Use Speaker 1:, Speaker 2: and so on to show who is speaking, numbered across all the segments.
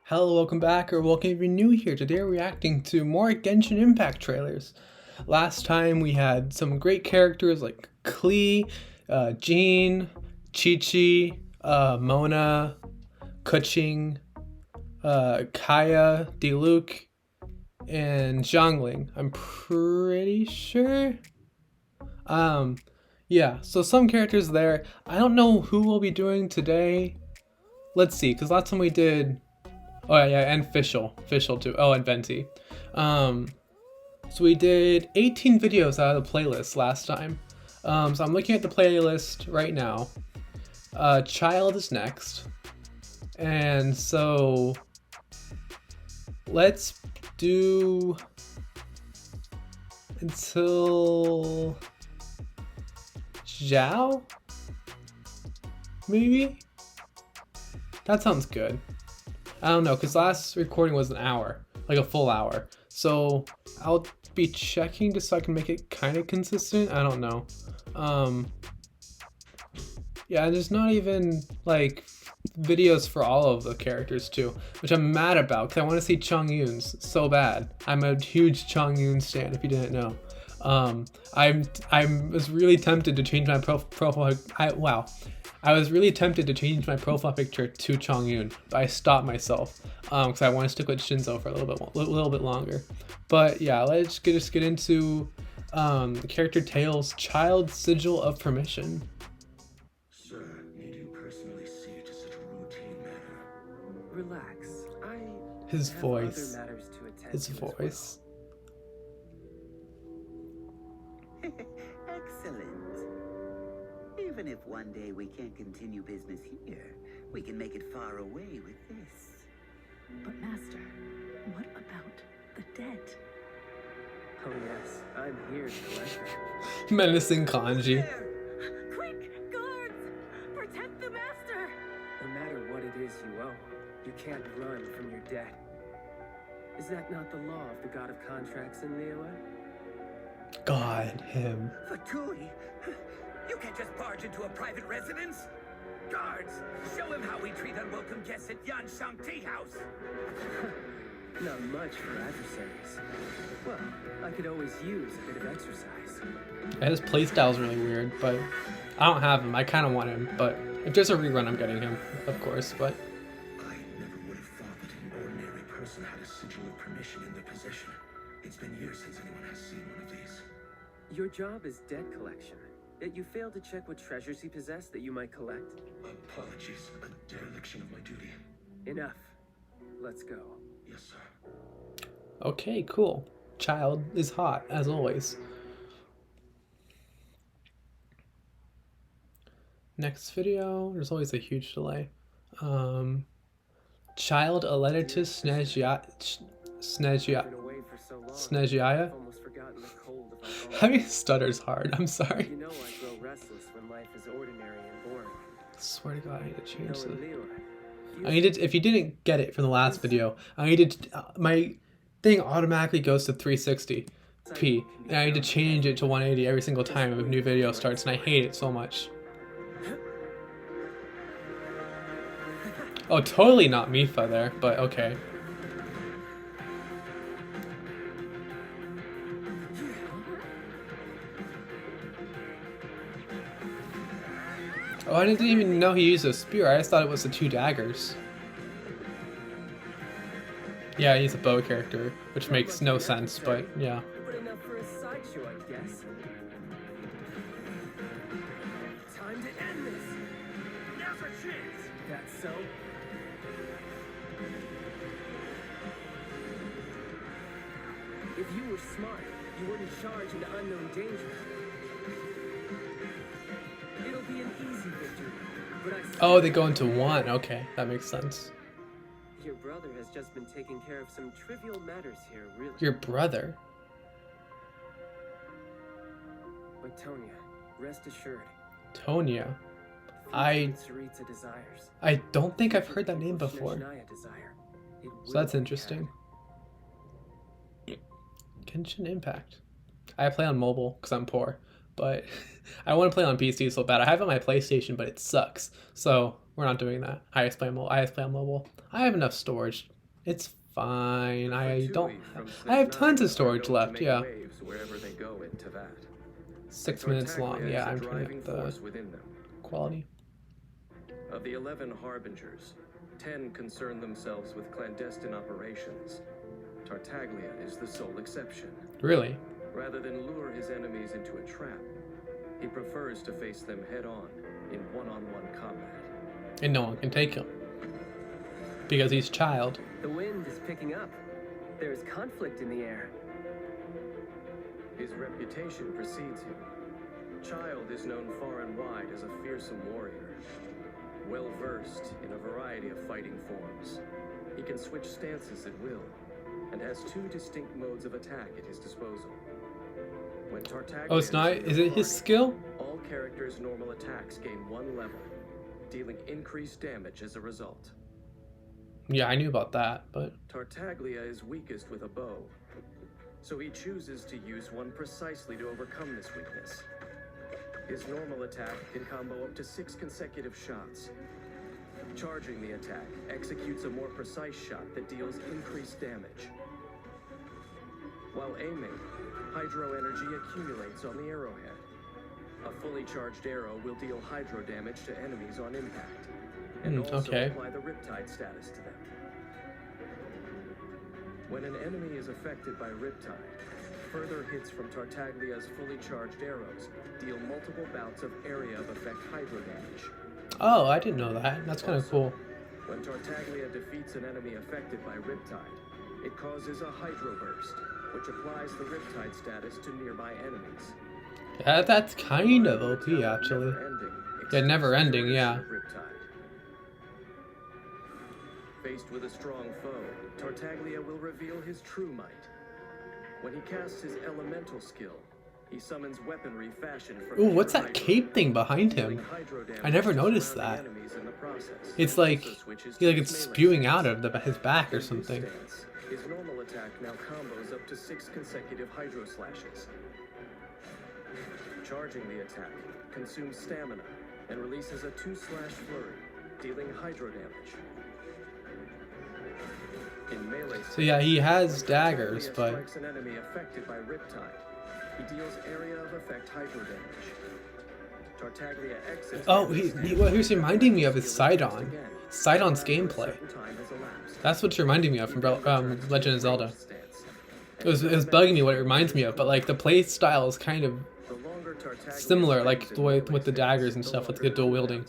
Speaker 1: Hello, welcome back, or welcome if you're new here. Today we're reacting to more Genshin Impact trailers. Last time we had some great characters like Klee, Jean, Chi-Chi, Mona, Kuching, Kaya, Diluc, and Zhongli. I'm pretty sure. Um, yeah, so some characters there. I don't know who we'll be doing today. Let's see, because last time we did... Oh yeah, and Fischl too. Oh, and Venti. So we did 18 videos out of the playlist last time. So I'm looking at the playlist right now. Childe is next, and so let's do until Xiao. Maybe that sounds good. I don't know, because last recording was an hour, like a full hour. So I'll be checking just so I can make it kind of consistent. I don't know. Yeah, there's not even like videos for all of the characters too, which I'm mad about because I want to see Chongyun's so bad. I'm a huge Chongyun stan, if you didn't know. I was really tempted to change my profile. I was really tempted to change my profile picture to Chongyun, but I stopped myself because I want to stick with Shinzo for a little bit longer. But yeah, let's just get into the character tales. Childe Sigil of Permission.
Speaker 2: Sir, need you personally see to such a routine matter? Relax.
Speaker 1: His voice. His voice.
Speaker 3: Excellent. Even if one day we can't continue business here, we can make it far away with this.
Speaker 4: But Master, what about the dead?
Speaker 5: Oh yes, I'm here to collect them.
Speaker 1: Menacing kanji.
Speaker 4: Quick, guards! Protect the Master!
Speaker 5: No matter what it is you owe, you can't run from your debt. Is that not the law of the god of contracts in Liyue?
Speaker 1: God, him.
Speaker 3: Fatui, you can't just barge into a private residence. Guards, show him how we treat unwelcome guests at Yanshang Tea House.
Speaker 5: Not much for adversaries. Well, I could always use a bit of exercise.
Speaker 1: Yeah, his playstyle is really weird, but I don't have him. I kind of want him, but if there's a rerun, I'm getting him, of course. But
Speaker 2: I never would have thought that an ordinary person had a sigil of permission in their possession. It's been years since anyone has seen one of these.
Speaker 5: Your job is debt collection, yet you failed to check what treasures he possessed that you might collect.
Speaker 2: Apologies, a dereliction of my duty.
Speaker 5: Enough. Let's go.
Speaker 2: Yes, sir.
Speaker 1: okay, cool. Childe is hot, as always. Next video, there's always a huge delay. Childe, a letter to
Speaker 5: Been away for so long,
Speaker 1: Snezhiya?
Speaker 5: I've almost forgotten the cold of my bones.
Speaker 1: Having stutters hard, I'm sorry.
Speaker 5: You know I grow restless when life is ordinary and boring.
Speaker 1: I swear to God, I need to change
Speaker 5: Though in
Speaker 1: this.
Speaker 5: Liyue,
Speaker 1: I needed, if you didn't get it from the last video, I needed, my thing automatically goes to 360p, and I need to change it to 180 every single time a new video starts, and I hate it so much. Oh, totally not Mifa there, but okay. Oh, I didn't even know he used a spear. I just thought it was the two daggers. Yeah, he's a bow character, which makes no sense, but yeah.
Speaker 5: but enough for a sideshow, I guess. Time to end this. Now's our chance. That's so. If you were smart, you wouldn't charge into unknown danger. It'll be an easy victory, but I.
Speaker 1: Oh, they go into one. Okay, that makes sense.
Speaker 5: Your brother has just been taking care of some trivial matters here, really.
Speaker 1: Your brother?
Speaker 5: But Tonya, rest assured.
Speaker 1: Tonya.
Speaker 5: Tsaritsa desires.
Speaker 1: I don't think I've heard that name before.
Speaker 5: Snezhnaya desire. It
Speaker 1: So that's
Speaker 5: will be
Speaker 1: interesting.
Speaker 5: had.
Speaker 1: Genshin Impact. I play on mobile because I'm poor, but I want to play on PC so bad. I have it on my PlayStation, but it sucks. So we're not doing that. I just play on mobile. I have enough storage It's fine. I
Speaker 5: For
Speaker 1: don't.
Speaker 5: Tui from
Speaker 1: I have
Speaker 5: Slip
Speaker 1: tons
Speaker 5: 9
Speaker 1: of storage
Speaker 5: are known to
Speaker 1: left.
Speaker 5: make
Speaker 1: Yeah,
Speaker 5: waves wherever they go in Teyvat.
Speaker 1: 6 minutes long.
Speaker 5: Tartaglia
Speaker 1: Yeah,
Speaker 5: is a
Speaker 1: I'm turning
Speaker 5: driving
Speaker 1: up the
Speaker 5: force within them.
Speaker 1: quality.
Speaker 5: Of the 11 harbingers, 10 concern themselves with clandestine operations. Tartaglia is the sole exception.
Speaker 1: Really?
Speaker 5: Rather than lure his enemies into a trap, he prefers to face them head-on in one-on-one combat.
Speaker 1: And no one can take him because he's Childe.
Speaker 6: The wind is picking up. There's conflict in the air.
Speaker 5: His reputation precedes him. Childe is known far and wide as a fearsome warrior, well-versed in a variety of fighting forms. He can switch stances at will, and has 2 distinct modes of attack at his disposal. When Tartaglia
Speaker 1: Oh, it's not.
Speaker 5: in
Speaker 1: Is
Speaker 5: your
Speaker 1: it his
Speaker 5: party,
Speaker 1: skill?
Speaker 5: all characters' normal attacks gain 1 level, dealing increased damage as a result.
Speaker 1: Yeah, I knew about that, but
Speaker 5: Tartaglia is weakest with a bow, so he chooses to use one precisely to overcome this weakness. His normal attack can combo up to 6 consecutive shots. Charging the attack executes a more precise shot that deals increased damage. While aiming, hydro energy accumulates on the arrowhead. A fully charged arrow will deal hydro damage to enemies on impact, and also
Speaker 1: okay.
Speaker 5: apply the Riptide status to them. When an enemy is affected by Riptide, further hits from Tartaglia's fully charged arrows deal multiple bouts of area of effect hydro damage.
Speaker 1: oh, I didn't know that. That's kind of cool.
Speaker 5: When Tartaglia defeats an enemy affected by Riptide, it causes a hydro burst, which applies the Riptide status to nearby enemies.
Speaker 1: Yeah, that's kind of OP actually. Yeah, never ending. Yeah.
Speaker 5: Faced with a strong foe, Tartaglia will reveal his true might. When he casts his elemental skill, he summons weaponry fashioned from
Speaker 1: Ooh, what's
Speaker 5: pure
Speaker 1: that
Speaker 5: hydro,
Speaker 1: cape thing behind
Speaker 5: dealing
Speaker 1: him?
Speaker 5: hydro damage
Speaker 1: I never
Speaker 5: to
Speaker 1: noticed
Speaker 5: surrounding
Speaker 1: that.
Speaker 5: enemies in the process.
Speaker 1: It's
Speaker 5: He
Speaker 1: like,
Speaker 5: also switches
Speaker 1: like
Speaker 5: to
Speaker 1: it's
Speaker 5: his melee
Speaker 1: spewing
Speaker 5: stance.
Speaker 1: out of his back or
Speaker 5: In his
Speaker 1: something.
Speaker 5: stance, his normal attack now combos up to 6 consecutive hydro slashes. Charging the attack consumes stamina and releases a 2-slash flurry, dealing hydro damage. In melee
Speaker 1: So yeah, he has
Speaker 5: when
Speaker 1: daggers,
Speaker 5: Tartaglia
Speaker 1: but
Speaker 5: strikes an enemy affected by Riptide, he deals area of effect hydro damage. Tartaglia exits.
Speaker 1: oh, what he's reminding me of is Sidon. Sidon's gameplay. That's what's reminding me of from Legend of Zelda. It was bugging me what it reminds me of, but like the play style is kind of similar, like the way with the daggers and stuff with the dual wielding.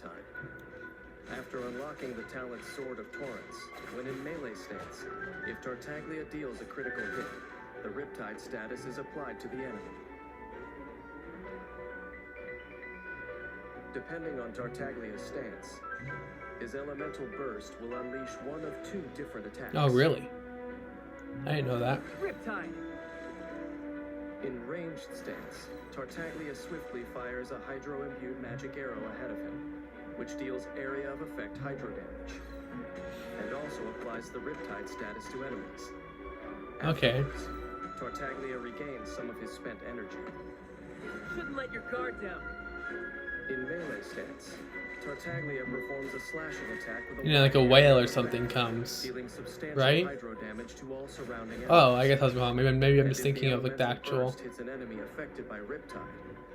Speaker 5: After unlocking the talent Sword of Torrents, when in melee stance, if Tartaglia deals a critical hit, the Riptide status is applied to the enemy. Depending on Tartaglia's stance, his elemental burst will unleash one of 2 different attacks.
Speaker 1: Oh, really? I didn't know that.
Speaker 6: Riptide!
Speaker 5: In ranged stance, Tartaglia swiftly fires a hydro-imbued magic arrow ahead of him, which deals area of effect hydro damage, and also applies the Riptide status to enemies.
Speaker 1: Okay.
Speaker 5: Afterwards, Tartaglia regains some of his spent energy.
Speaker 6: Shouldn't let your guard down.
Speaker 5: In melee stance, Tartaglia performs a slashing attack with a
Speaker 1: You know, like a whale or something comes,
Speaker 5: dealing substantial
Speaker 1: right?
Speaker 5: hydro damage to all surrounding enemies.
Speaker 1: Oh, I guess I was wrong. Maybe I'm
Speaker 5: And
Speaker 1: just
Speaker 5: if
Speaker 1: thinking of like the
Speaker 5: elemental
Speaker 1: actual.
Speaker 5: burst hits an enemy affected by Riptide,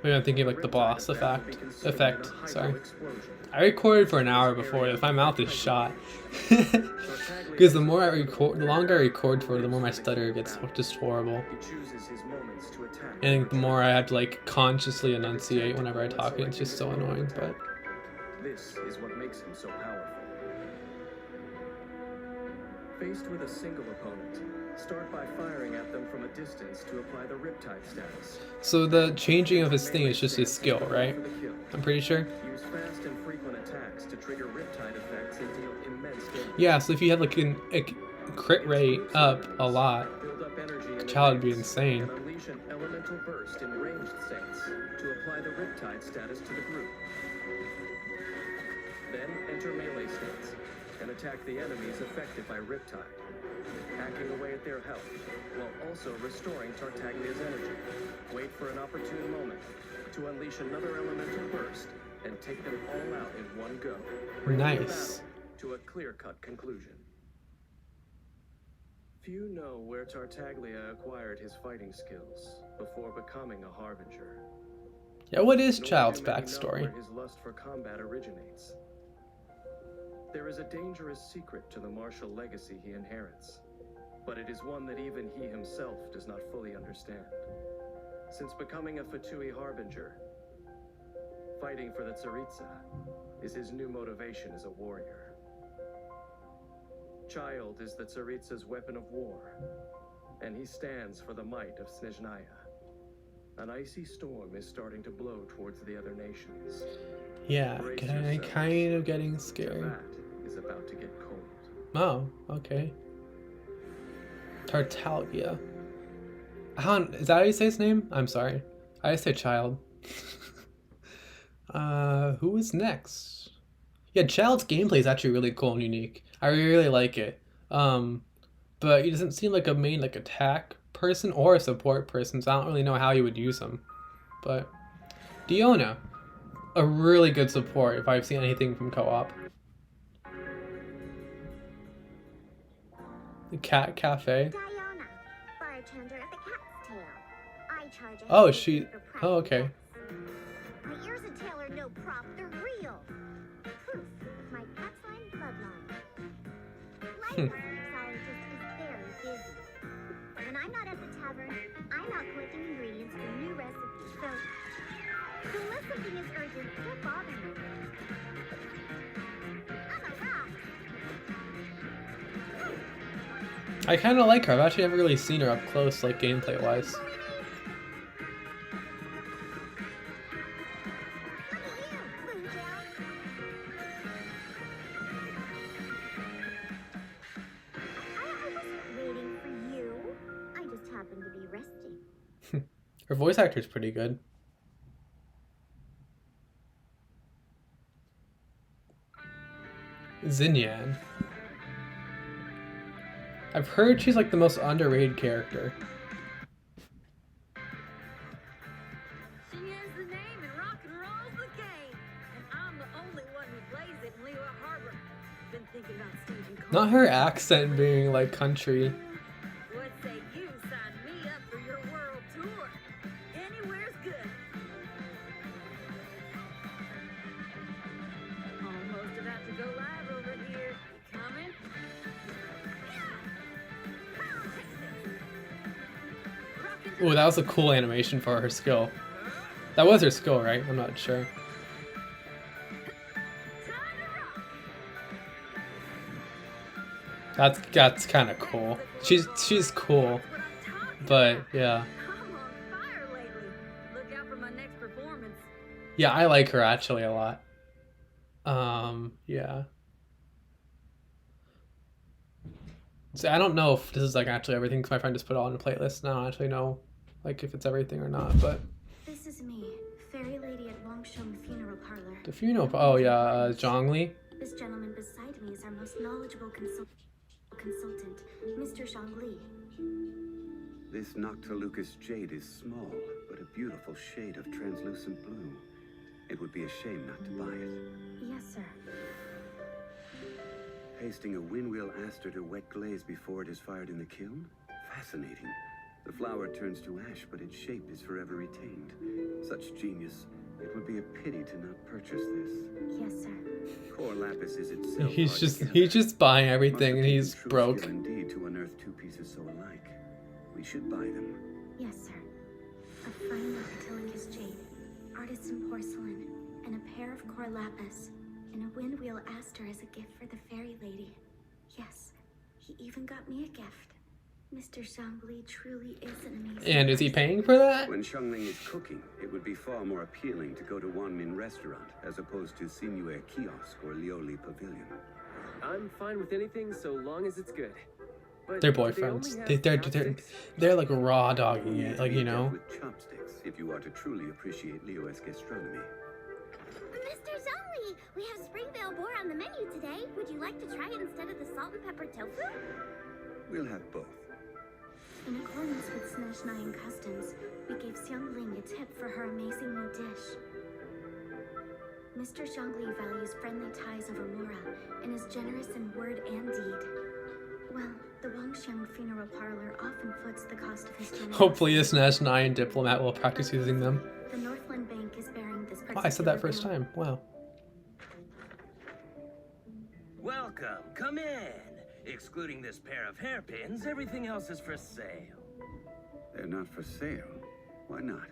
Speaker 1: Maybe I'm thinking of like the boss
Speaker 5: Riptide will be consumed in a
Speaker 1: effect.
Speaker 5: hydro
Speaker 1: Sorry.
Speaker 5: explosion.
Speaker 1: I recorded for an hour before. If my mouth is shot, because the more I record, the longer I record for, the more my stutter gets just horrible.
Speaker 5: He chooses his moments to attack.
Speaker 1: And the more I have to like consciously enunciate whenever I talk, it's just so annoying. But
Speaker 5: This is what makes him so powerful. Faced with a single opponent, start by firing at them from a distance to apply the Riptide status.
Speaker 1: so the changing of his thing is just his skill, right?
Speaker 5: For the kill.
Speaker 1: I'm pretty sure.
Speaker 5: Use fast and frequent attacks to trigger Riptide effects and deal immense damage.
Speaker 1: Yeah. So if you had like a crit rate up a lot,
Speaker 5: Build up energy in
Speaker 1: Child would be
Speaker 5: advance
Speaker 1: insane.
Speaker 5: and unleash an elemental burst in ranged stance to apply the Riptide status to the group. Then enter melee stance and attack the enemies affected by Riptide, hacking away at their health while also restoring Tartaglia's energy. Wait for an opportune moment to unleash another elemental burst and take them all out in one go, bringing the
Speaker 1: Nice.
Speaker 5: battle to a clear-cut conclusion. Few know where Tartaglia acquired his fighting skills before becoming a harbinger.
Speaker 1: Yeah, what is
Speaker 5: Nor
Speaker 1: Childe's
Speaker 5: do many know
Speaker 1: backstory?
Speaker 5: where his lust for combat originates. There is a dangerous secret to the martial legacy he inherits, but it is one that even he himself does not fully understand. Since becoming a Fatui harbinger, fighting for the Tsaritsa is his new motivation as a warrior. Childe is the Tsaritsa's weapon of war, and he stands for the might of Snezhnaya. An icy storm is starting to blow towards the other nations.
Speaker 1: Yeah,
Speaker 5: Brace
Speaker 1: kind of
Speaker 5: yourselves.
Speaker 1: getting scared.
Speaker 5: That is about to get cold.
Speaker 1: Oh, okay. Tartaglia. Is that how you say his name? I'm sorry. I say Childe. Who is next? Yeah, Childe's gameplay is actually really cool and unique. I really like it. But he doesn't seem like a main attack person or a support person, so I don't really know how you would use him. But Diona, a really good support if I've seen anything from co-op. The Cat Cafe.
Speaker 7: Diona, bartender at the Cat's Tail. I charge a
Speaker 1: Oh,
Speaker 7: heavy
Speaker 1: she.
Speaker 7: fee for private
Speaker 1: Oh, okay.
Speaker 7: guests. My ears and tail are no prop, they're real. Proof of my cat's line bloodline. Life as a mixologist is very busy. When I'm not at the tavern, I'm out collecting ingredients for new recipes. So unless something is urgent, don't bother me. I'm a rock.
Speaker 1: I kind of like her. I've actually never really seen her up close, like gameplay wise. Her voice actor's pretty good. Xinyan. I've heard she's like the most underrated character.
Speaker 8: Xinyan's the name and rock and roll's the game. And I'm the only one who plays it in Liyue Harbor. Been thinking about staging calls.
Speaker 1: Not her accent being like country.
Speaker 8: What say you sign me up for your world tour? Anywhere's good. Almost about to go live over here. You coming?
Speaker 1: Ooh, that was a cool animation for her skill. That was her skill, right? I'm not sure. That's kind of cool. She's cool, but yeah.
Speaker 8: I'm on fire lately. Look out for my next performance.
Speaker 1: Yeah, I like her actually a lot. Yeah. So I don't know if this is like actually everything because my friend just put it all in a playlist. And I don't actually know like if it's everything or not, but
Speaker 4: This is me, fairy lady at Longsheng Funeral Parlor.
Speaker 1: the funeral. Oh yeah, Zhongli.
Speaker 4: This gentleman beside me is our most knowledgeable consultant, Mr. Zhongli.
Speaker 2: This Noctilucous jade is small, but a beautiful shade of translucent blue. It would be a shame not to buy it.
Speaker 4: Yes, sir.
Speaker 2: Pasting a windwheel aster to wet glaze before it is fired in the kiln? Fascinating. The flower turns to ash, but its shape is forever retained. Such genius. It would be a pity to not purchase this.
Speaker 4: Yes, sir.
Speaker 2: Core lapis is itself
Speaker 1: He's
Speaker 2: hard
Speaker 1: just
Speaker 2: to
Speaker 1: he's
Speaker 2: gather.
Speaker 1: just buying
Speaker 2: Must
Speaker 1: everything
Speaker 2: have
Speaker 1: and he's
Speaker 2: taken true
Speaker 1: broke.
Speaker 2: skill indeed to unearth two pieces so alike. We should buy them.
Speaker 4: Yes, sir. A fine Noctilucous jade, artisan porcelain, and a pair of core lapis, and a windwheel aster as a gift for the fairy lady. Yes, he even got me a gift. Mr. Zhongli truly is an amazing
Speaker 1: And is he
Speaker 4: person.
Speaker 1: paying for that?
Speaker 2: When Xiangling is cooking, it would be far more appealing to go to Wanmin restaurant as opposed to Sinuer kiosk or Lioli pavilion.
Speaker 6: I'm fine with anything so long as it's good. But
Speaker 1: They're
Speaker 6: do
Speaker 1: boyfriends.
Speaker 6: only have chopsticks?
Speaker 1: They're like raw dogging it, like you know.
Speaker 2: With chopsticks, if you are to truly appreciate Liyue's gastronomy.
Speaker 7: Mr. Zhongli, we have Springvale boar on the menu today. Would you like to try it instead of the salt and pepper tofu?
Speaker 2: We'll have both.
Speaker 4: In accordance with Snezhnayan customs, we gave Xiangling a tip for her amazing new dish. Mr. Zhongli values friendly ties over Mora and is generous in word and deed. Well, the Longsheng funeral parlor often foots the cost of his generosity.
Speaker 1: Hopefully this Nash9 diplomat will practice using them.
Speaker 4: The Northland Bank is bearing this
Speaker 1: Oh, I said that
Speaker 4: particular
Speaker 1: first
Speaker 4: bill.
Speaker 1: time. Wow.
Speaker 3: Welcome, come in. Excluding this pair of hairpins, everything else is for sale.
Speaker 2: They're not for sale. Why not?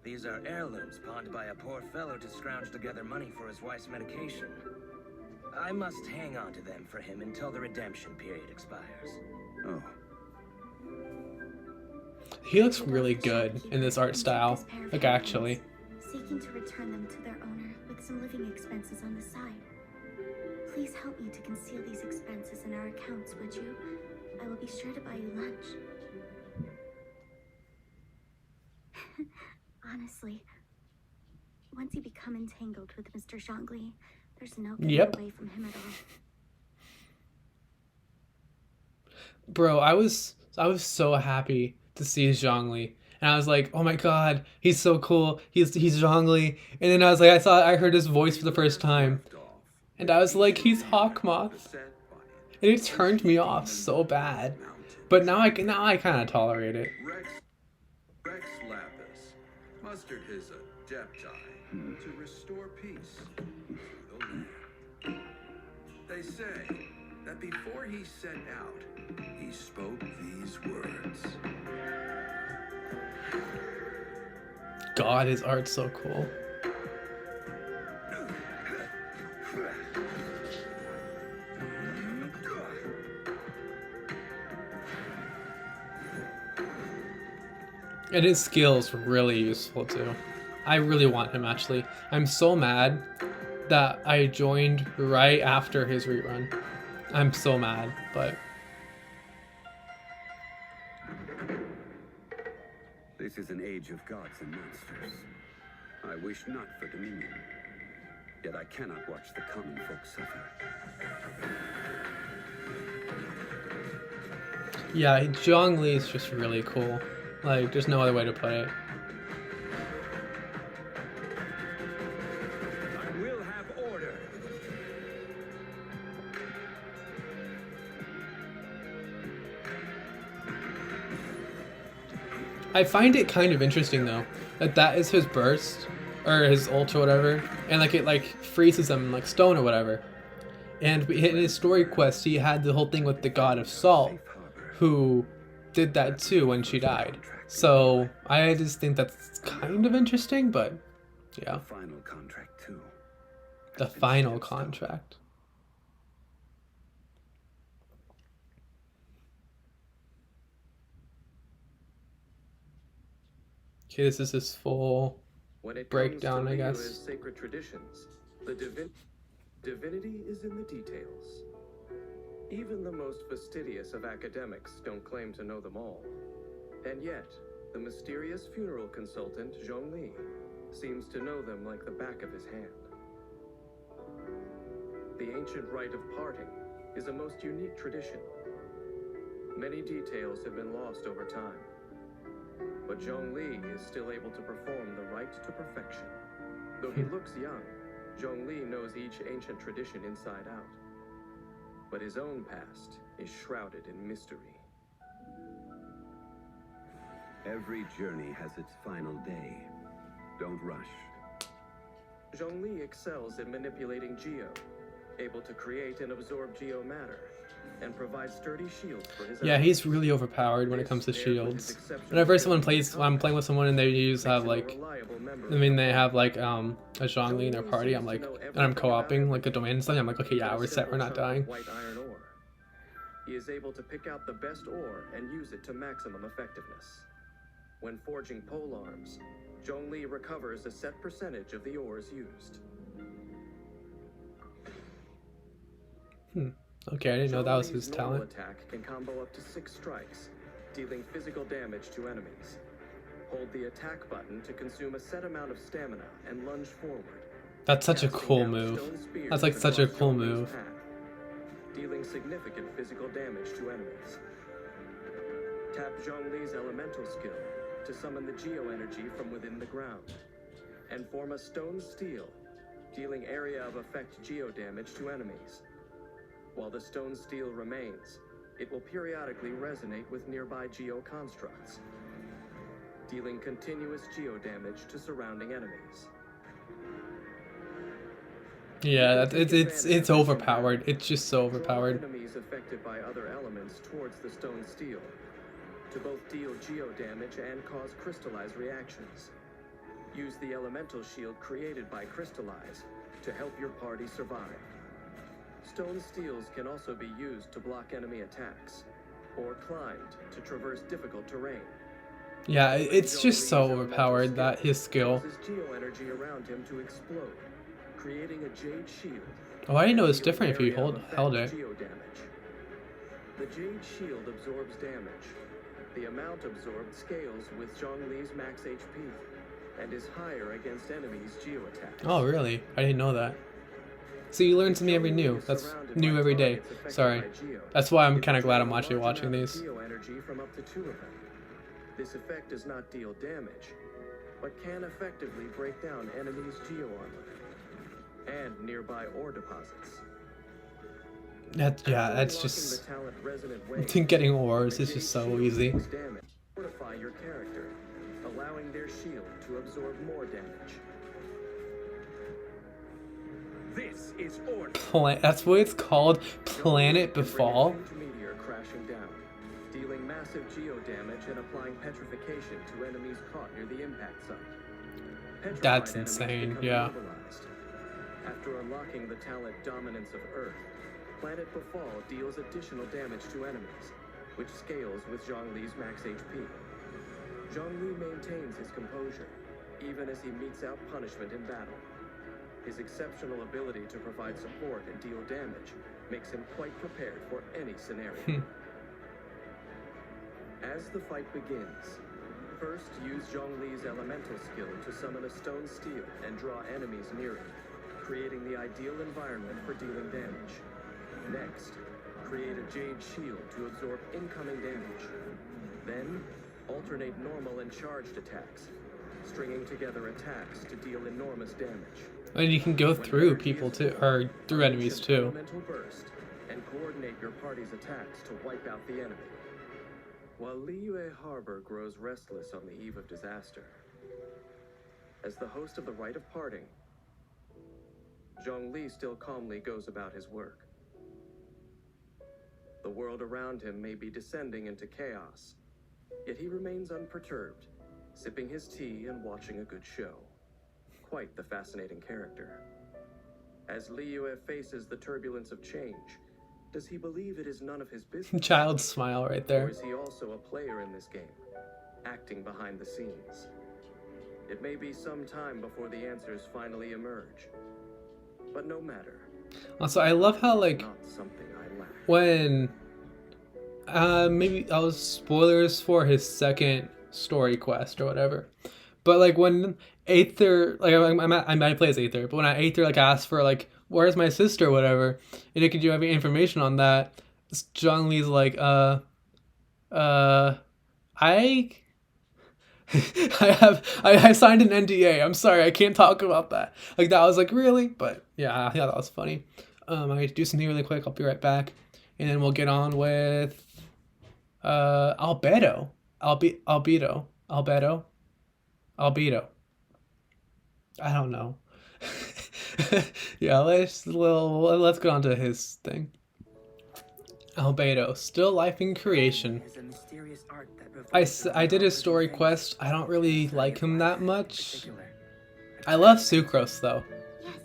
Speaker 3: These are heirlooms pawned by a poor fellow to scrounge together money for his wife's medication. I must hang on to them for him until the redemption period expires.
Speaker 2: Oh,
Speaker 1: He looks really good in this art style. Like, actually.
Speaker 4: Seeking to return them to their owner with some living expenses on the side. Please help me to conceal these expenses in our accounts, would you? I will be sure to buy you lunch. Honestly, once you become entangled with Mr. Zhongli, there's no getting away from him at all.
Speaker 1: Bro, I was so happy to see Zhongli. And I was like, oh my god, he's so cool. He's Zhongli. And then I was like, I heard his voice for the first time. And I was like, he's Hawkmoth. And it turned me off so bad. But now I kind of tolerate it.
Speaker 9: Rex Lapis mustered his adepti to restore peace. They say that before he set out, he spoke these words.
Speaker 1: God, his art's so cool. And his skills were really useful too. I really want him actually. I'm so mad that I joined right after his rerun. I'm so mad, but...
Speaker 2: this is an age of gods and monsters. I wish not for dominion. Yet I cannot watch the common folk suffer.
Speaker 1: Yeah, Zhongli is just really cool. Like, there's no other way to put it.
Speaker 3: I will have order.
Speaker 1: I find it kind of interesting though, that is his burst, or his ult or whatever, and like it like freezes him like stone or whatever. And in his story quest, he had the whole thing with the god of salt, who did that too when she died. So I just think that's kind of interesting, but yeah.
Speaker 2: The final contract too.
Speaker 1: The final contract. Okay, this is his full breakdown, I guess.
Speaker 5: Sacred traditions, the divinity is in the details. Even the most fastidious of academics don't claim to know them all. And yet, the mysterious funeral consultant, Zhongli, seems to know them like the back of his hand. The ancient rite of parting is a most unique tradition. Many details have been lost over time. But Zhongli is still able to perform the rite to perfection. Though he looks young, Zhongli knows each ancient tradition inside out. But his own past is shrouded in mystery.
Speaker 2: Every journey has its final day. Don't rush.
Speaker 5: Zhongli excels in manipulating Geo, able to create and absorb Geo matter, and provide sturdy shields for his
Speaker 1: Yeah, he's really overpowered when it comes to shields. Whenever I'm playing with someone and they have like, they have like a Zhongli in their party, I'm like, and I'm co-oping like a domain and something, I'm like, okay, yeah, we're set, we're not dying.
Speaker 5: White iron ore. He is able to pick out the best ore and use it to maximum effectiveness. When forging pole arms, Zhongli recovers a set percentage of the ores used.
Speaker 1: Okay, I didn't know that was his talent.
Speaker 5: Attack can combo up to 6 strikes, dealing physical damage to enemies. Hold the attack button to consume a set amount of stamina and lunge forward.
Speaker 1: That's such a cool move. That's like such a cool move.
Speaker 5: Dealing significant physical damage to enemies. Tap Zhongli's elemental skill to summon the Geo energy from within the ground, and form a stone steel, dealing area of effect Geo damage to enemies. While the stone steel remains, It will periodically resonate with nearby geo-constructs, dealing continuous geo-damage to surrounding enemies.
Speaker 1: Yeah, it's overpowered. It's just so overpowered.
Speaker 5: Enemies affected by other elements towards the stone steel to both deal geo-damage and cause crystallized reactions. Use the elemental shield created by Crystallize to help your party survive. Stone steels can also be used to block enemy attacks, or climbed to traverse difficult terrain.
Speaker 1: Yeah, it's just so overpowered, that his skill.
Speaker 5: Causes geo-energy around him to explode, creating a jade shield.
Speaker 1: Oh, I didn't know it's different if you held it.
Speaker 5: Geo-damage. The jade shield absorbs damage. The amount absorbed scales with Zhongli's max HP, and is higher against enemies' geo attacks.
Speaker 1: Oh, really? I didn't know that. So you learn something every new. That's new every day. Sorry. That's why I'm kind of glad I'm actually watching these.
Speaker 5: Geo-energy from up to 2 of them. This effect does not deal damage, but can effectively break down enemies' geo armor and nearby ore deposits.
Speaker 1: That's just getting ores is just so easy.
Speaker 5: Fortify your character, allowing their shield to absorb more damage. This is order.
Speaker 1: That's what it's called. Planet Befall.
Speaker 5: Meteor crashing down, dealing massive geo damage and applying petrification to enemies caught near the impact site.
Speaker 1: That's insane. Yeah.
Speaker 5: After unlocking the talent Dominance of Earth, Planet Befall deals additional damage to enemies, which scales with Zhongli's max HP. Zhongli maintains his composure, even as he metes out punishment in battle. His exceptional ability to provide support and deal damage makes him quite prepared for any scenario. As the fight begins, first use Zhongli's elemental skill to summon a stone steel and draw enemies near it, creating the ideal environment for dealing damage. Next, create a jade shield to absorb incoming damage. Then, alternate normal and charged attacks, stringing together attacks to deal enormous damage.
Speaker 1: And you can go through people too, or through enemies too.
Speaker 5: Elemental burst and coordinate your party's attacks to wipe out the enemy. While Liyue Harbor grows restless on the eve of disaster, as the host of the Rite of Parting, Zhongli still calmly goes about his work. The world around him may be descending into chaos, yet he remains unperturbed, sipping his tea and watching a good show. Quite the fascinating character. As Liyue faces the turbulence of change, does he believe it is none of his business?
Speaker 1: Child smile right there.
Speaker 5: Or is he also a player in this game, acting behind the scenes? It may be some time before the answers finally emerge, but no matter.
Speaker 1: Also, I love how, like,
Speaker 5: Not something I lack.
Speaker 1: when maybe I was spoilers for his second story quest or whatever, but like when Aether, like I might play as Aether, but when Aether like asked for like where's my sister or whatever, and it could you have any information on that, Zhongli's like I signed an NDA. I'm sorry, I can't talk about that. Like that was like really, but yeah, I thought that was funny. I need to do something really quick. I'll be right back, and then we'll get on with Albedo. I don't know. Yeah, let's get on to his thing. Albedo, still life in creation. I did his story quest. I don't really like him that much. I love Sucrose though.
Speaker 7: Yes,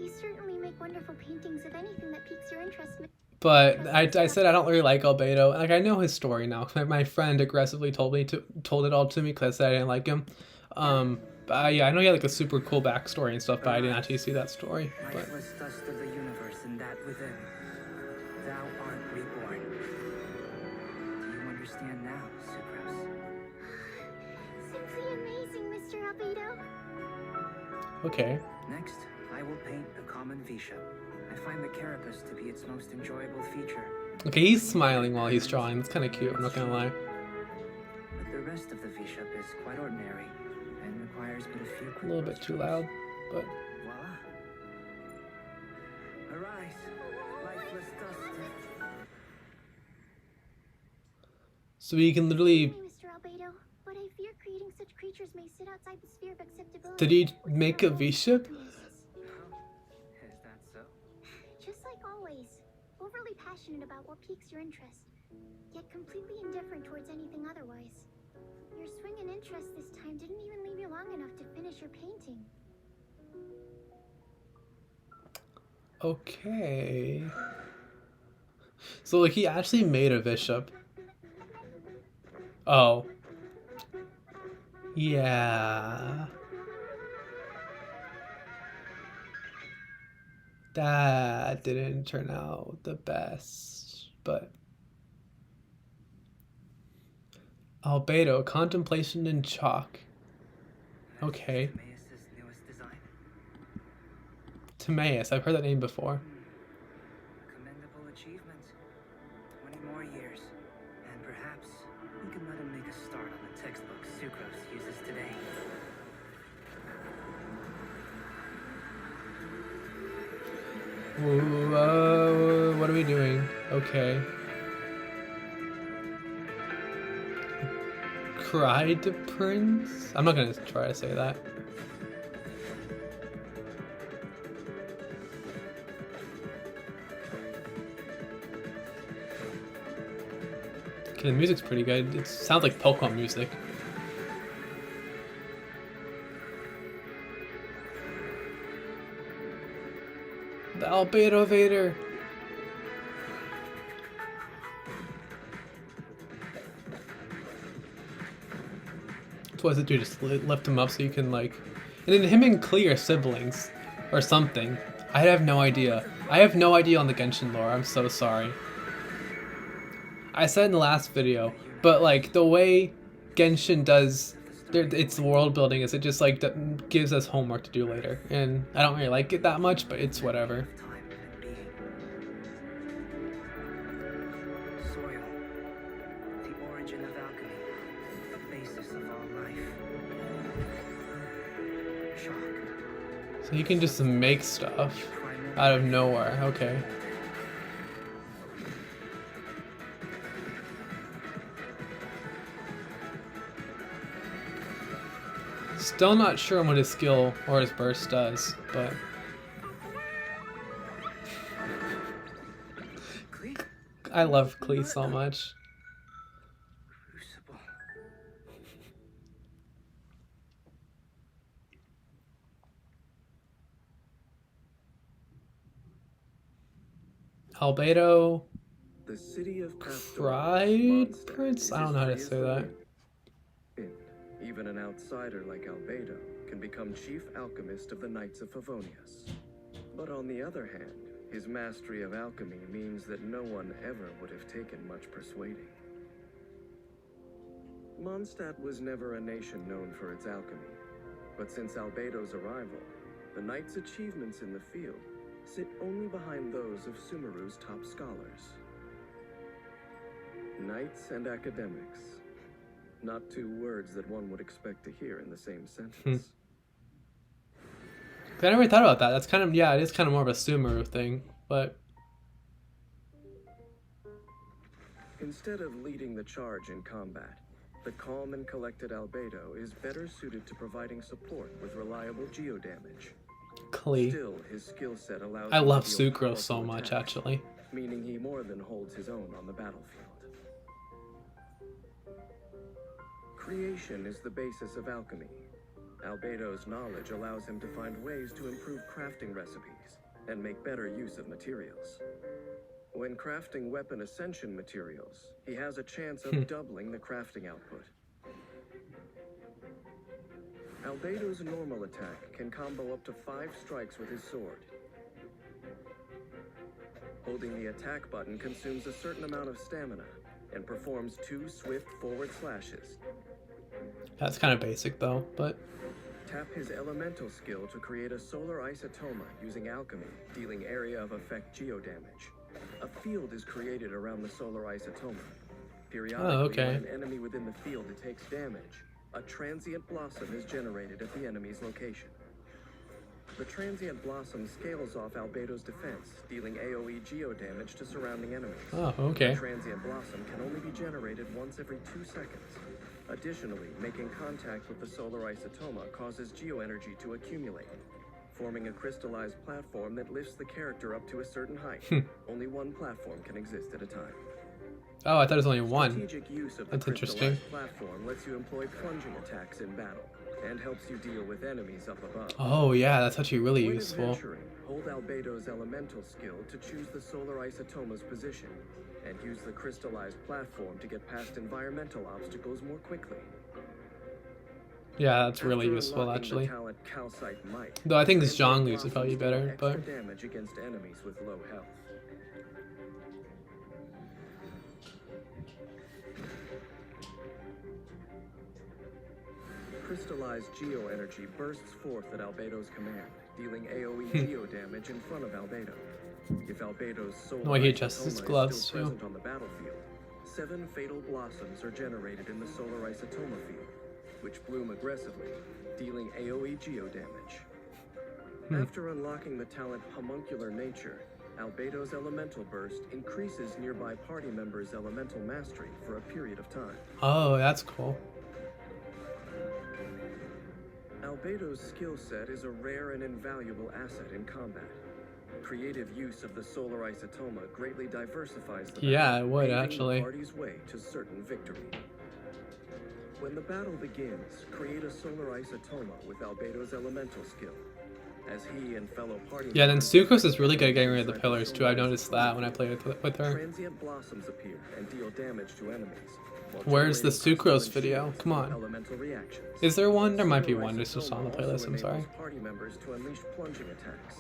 Speaker 7: you certainly make wonderful paintings of anything that piques your interest.
Speaker 1: But I said I don't really like Albedo. Like I know his story now. My friend aggressively told it all to me because I said I didn't like him. But yeah, I know he had like a super cool backstory and stuff, but I didn't actually see that story. But
Speaker 3: Lifeless dust of the universe and that within. Thou art reborn. Do you understand now, Sucrose?
Speaker 7: Simply amazing, Mr. Albedo.
Speaker 1: okay.
Speaker 3: Next, I will paint a common Visha. I find the carapace to be its most enjoyable feature.
Speaker 1: Okay, he's smiling while he's drawing. It's kind of cute. I'm not gonna lie.
Speaker 3: But the rest of the Visha is quite ordinary and requires but a few quick
Speaker 1: A little bit too loud, but
Speaker 3: Voila. Arise, lifeless dust.
Speaker 1: So you can literally...
Speaker 7: Mr. Albedo, but I fear creating such creatures may sit outside the sphere of acceptability.
Speaker 1: Did he make a V-ship?
Speaker 6: Is that so?
Speaker 7: Just like always, overly passionate about what piques your interest, yet completely indifferent towards anything otherwise. Your swing and interest this time didn't even leave you long enough to finish your painting.
Speaker 1: Okay. So like he actually made a bishop. Oh. Yeah. That didn't turn out the best, but Albedo, contemplation in chalk. Okay.
Speaker 6: Timaeus' newest design.
Speaker 1: Timaeus, I've heard that name before.
Speaker 6: Commendable achievement. 20 more years. And perhaps we can let him make a start on the textbook Sucrose uses today.
Speaker 1: Whoa, what are we doing? Okay. Cried to Prince? I'm not gonna try to say that. Okay, the music's pretty good. It sounds like Pokemon music. The Albedo Vader! So what does it do? Just lift him up so you can like... And then him and Klee are siblings. Or something. I have no idea. I have no idea on the Genshin lore. I'm so sorry. I said in the last video, but like the way Genshin does its world building is it just like gives us homework to do later. And I don't really like it that much, but it's whatever.
Speaker 6: Soil, the origin of alchemy, the basis of all life. Chalk.
Speaker 1: So you can just make stuff out of nowhere. Okay. Still not sure what his skill or his burst does, but... I love Klee so much.
Speaker 6: Crucible.
Speaker 1: Albedo...
Speaker 5: The city of Pastor,
Speaker 1: Pride
Speaker 5: Mondstadt
Speaker 1: Prince?
Speaker 5: is
Speaker 1: I don't know how to
Speaker 5: as
Speaker 1: say
Speaker 5: free as
Speaker 1: that.
Speaker 5: the wind. Even an outsider like Albedo can become chief alchemist of the Knights of Favonius. But on the other hand, his mastery of alchemy means that no one ever would have taken much persuading. Mondstadt was never a nation known for its alchemy, but since Albedo's arrival, the Knights' achievements in the field sit only behind those of Sumeru's top scholars. Knights and academics. Not two words that one would expect to hear in the same sentence.
Speaker 1: I never thought about that. That's kind of, yeah, it is kind of more of a Sumeru thing, but...
Speaker 5: Instead of leading the charge in combat, the calm and collected Albedo is better suited to providing support with reliable geodamage.
Speaker 1: Klee.
Speaker 5: Still, his skill set allows
Speaker 1: I
Speaker 5: him
Speaker 1: love
Speaker 5: to deal
Speaker 1: Sucrose so
Speaker 5: powerful
Speaker 1: much,
Speaker 5: attacks,
Speaker 1: actually.
Speaker 5: meaning he more than holds his own on the battlefield. Creation is the basis of alchemy. Albedo's knowledge allows him to find ways to improve crafting recipes and make better use of materials. When crafting weapon ascension materials, he has a chance of doubling the crafting output. Albedo's normal attack can combo up to 5 strikes with his sword. Holding the attack button consumes a certain amount of stamina and performs 2 swift forward slashes.
Speaker 1: That's kind of basic though, but...
Speaker 5: Tap his elemental skill to create a solar isotoma using alchemy, dealing area of effect geodamage. A field is created around the solar isotoma. Periodically, when an enemy within the field takes damage, a transient blossom is generated at the enemy's location. The transient blossom scales off Albedo's defense, dealing AoE geo damage to surrounding enemies.
Speaker 1: Oh, okay.
Speaker 5: The transient blossom can only be generated once every 2 seconds. Additionally, making contact with the solar isotoma causes geoenergy to accumulate, forming a crystallized platform that lifts the character up to a certain height. Only one platform can exist at a time.
Speaker 1: Oh, I thought it was only one.
Speaker 5: Strategic use of the
Speaker 1: That's interesting.
Speaker 5: crystallized platform lets you employ plunging attacks in battle, and helps you deal with enemies up above.
Speaker 1: Oh yeah, that's actually really
Speaker 5: When
Speaker 1: useful.
Speaker 5: adventuring, hold Albedo's elemental skill to choose the solar isotoma's position, and use the crystallized platform to get past environmental obstacles more quickly.
Speaker 1: Yeah, that's really
Speaker 5: After
Speaker 1: useful
Speaker 5: unlocking
Speaker 1: actually.
Speaker 5: the talent Calcite Might,
Speaker 1: Though I think
Speaker 5: Transient
Speaker 1: Zhongli's would probably be
Speaker 5: blossoms
Speaker 1: better,
Speaker 5: deal
Speaker 1: but
Speaker 5: extra damage against enemies with low health. Crystallized geoenergy bursts forth at Albedo's command, dealing AoE geo damage in front of Albedo. If Albedo's solar
Speaker 1: Oh, he adjusts his
Speaker 5: isotoma is
Speaker 1: gloves,
Speaker 5: still
Speaker 1: too.
Speaker 5: present on the battlefield, 7 fatal blossoms are generated in the solar isotoma field, which bloom aggressively, dealing AoE geo damage. After unlocking the talent Homuncular Nature, Albedo's elemental burst increases nearby party members' elemental mastery for a period of time.
Speaker 1: oh, that's cool.
Speaker 5: Albedo's skill set is a rare and invaluable asset in combat. Creative use of the solar isotoma greatly diversifies the
Speaker 1: Yeah,
Speaker 5: battle,
Speaker 1: it would,
Speaker 5: paving
Speaker 1: actually.
Speaker 5: the party's way to certain victory. When the battle begins, create a solar isotoma with Albedo's elemental skill. As he and fellow party
Speaker 1: Yeah, then
Speaker 5: members
Speaker 1: Sucrose is really good at getting rid of the
Speaker 5: inside
Speaker 1: pillars too.
Speaker 5: solar
Speaker 1: I noticed that when I played with her.
Speaker 5: Transient blossoms appear and deal damage to enemies. while
Speaker 1: Where's the
Speaker 5: generating
Speaker 1: Sucrose
Speaker 5: crystalline
Speaker 1: video?
Speaker 5: shields
Speaker 1: Come on.
Speaker 5: from elemental reactions.
Speaker 1: Is there one? There might be
Speaker 5: Solar
Speaker 1: one. It's just on the
Speaker 5: isotoma
Speaker 1: playlist.
Speaker 5: also
Speaker 1: I'm sorry.
Speaker 5: enables party members to unleash plunging attacks.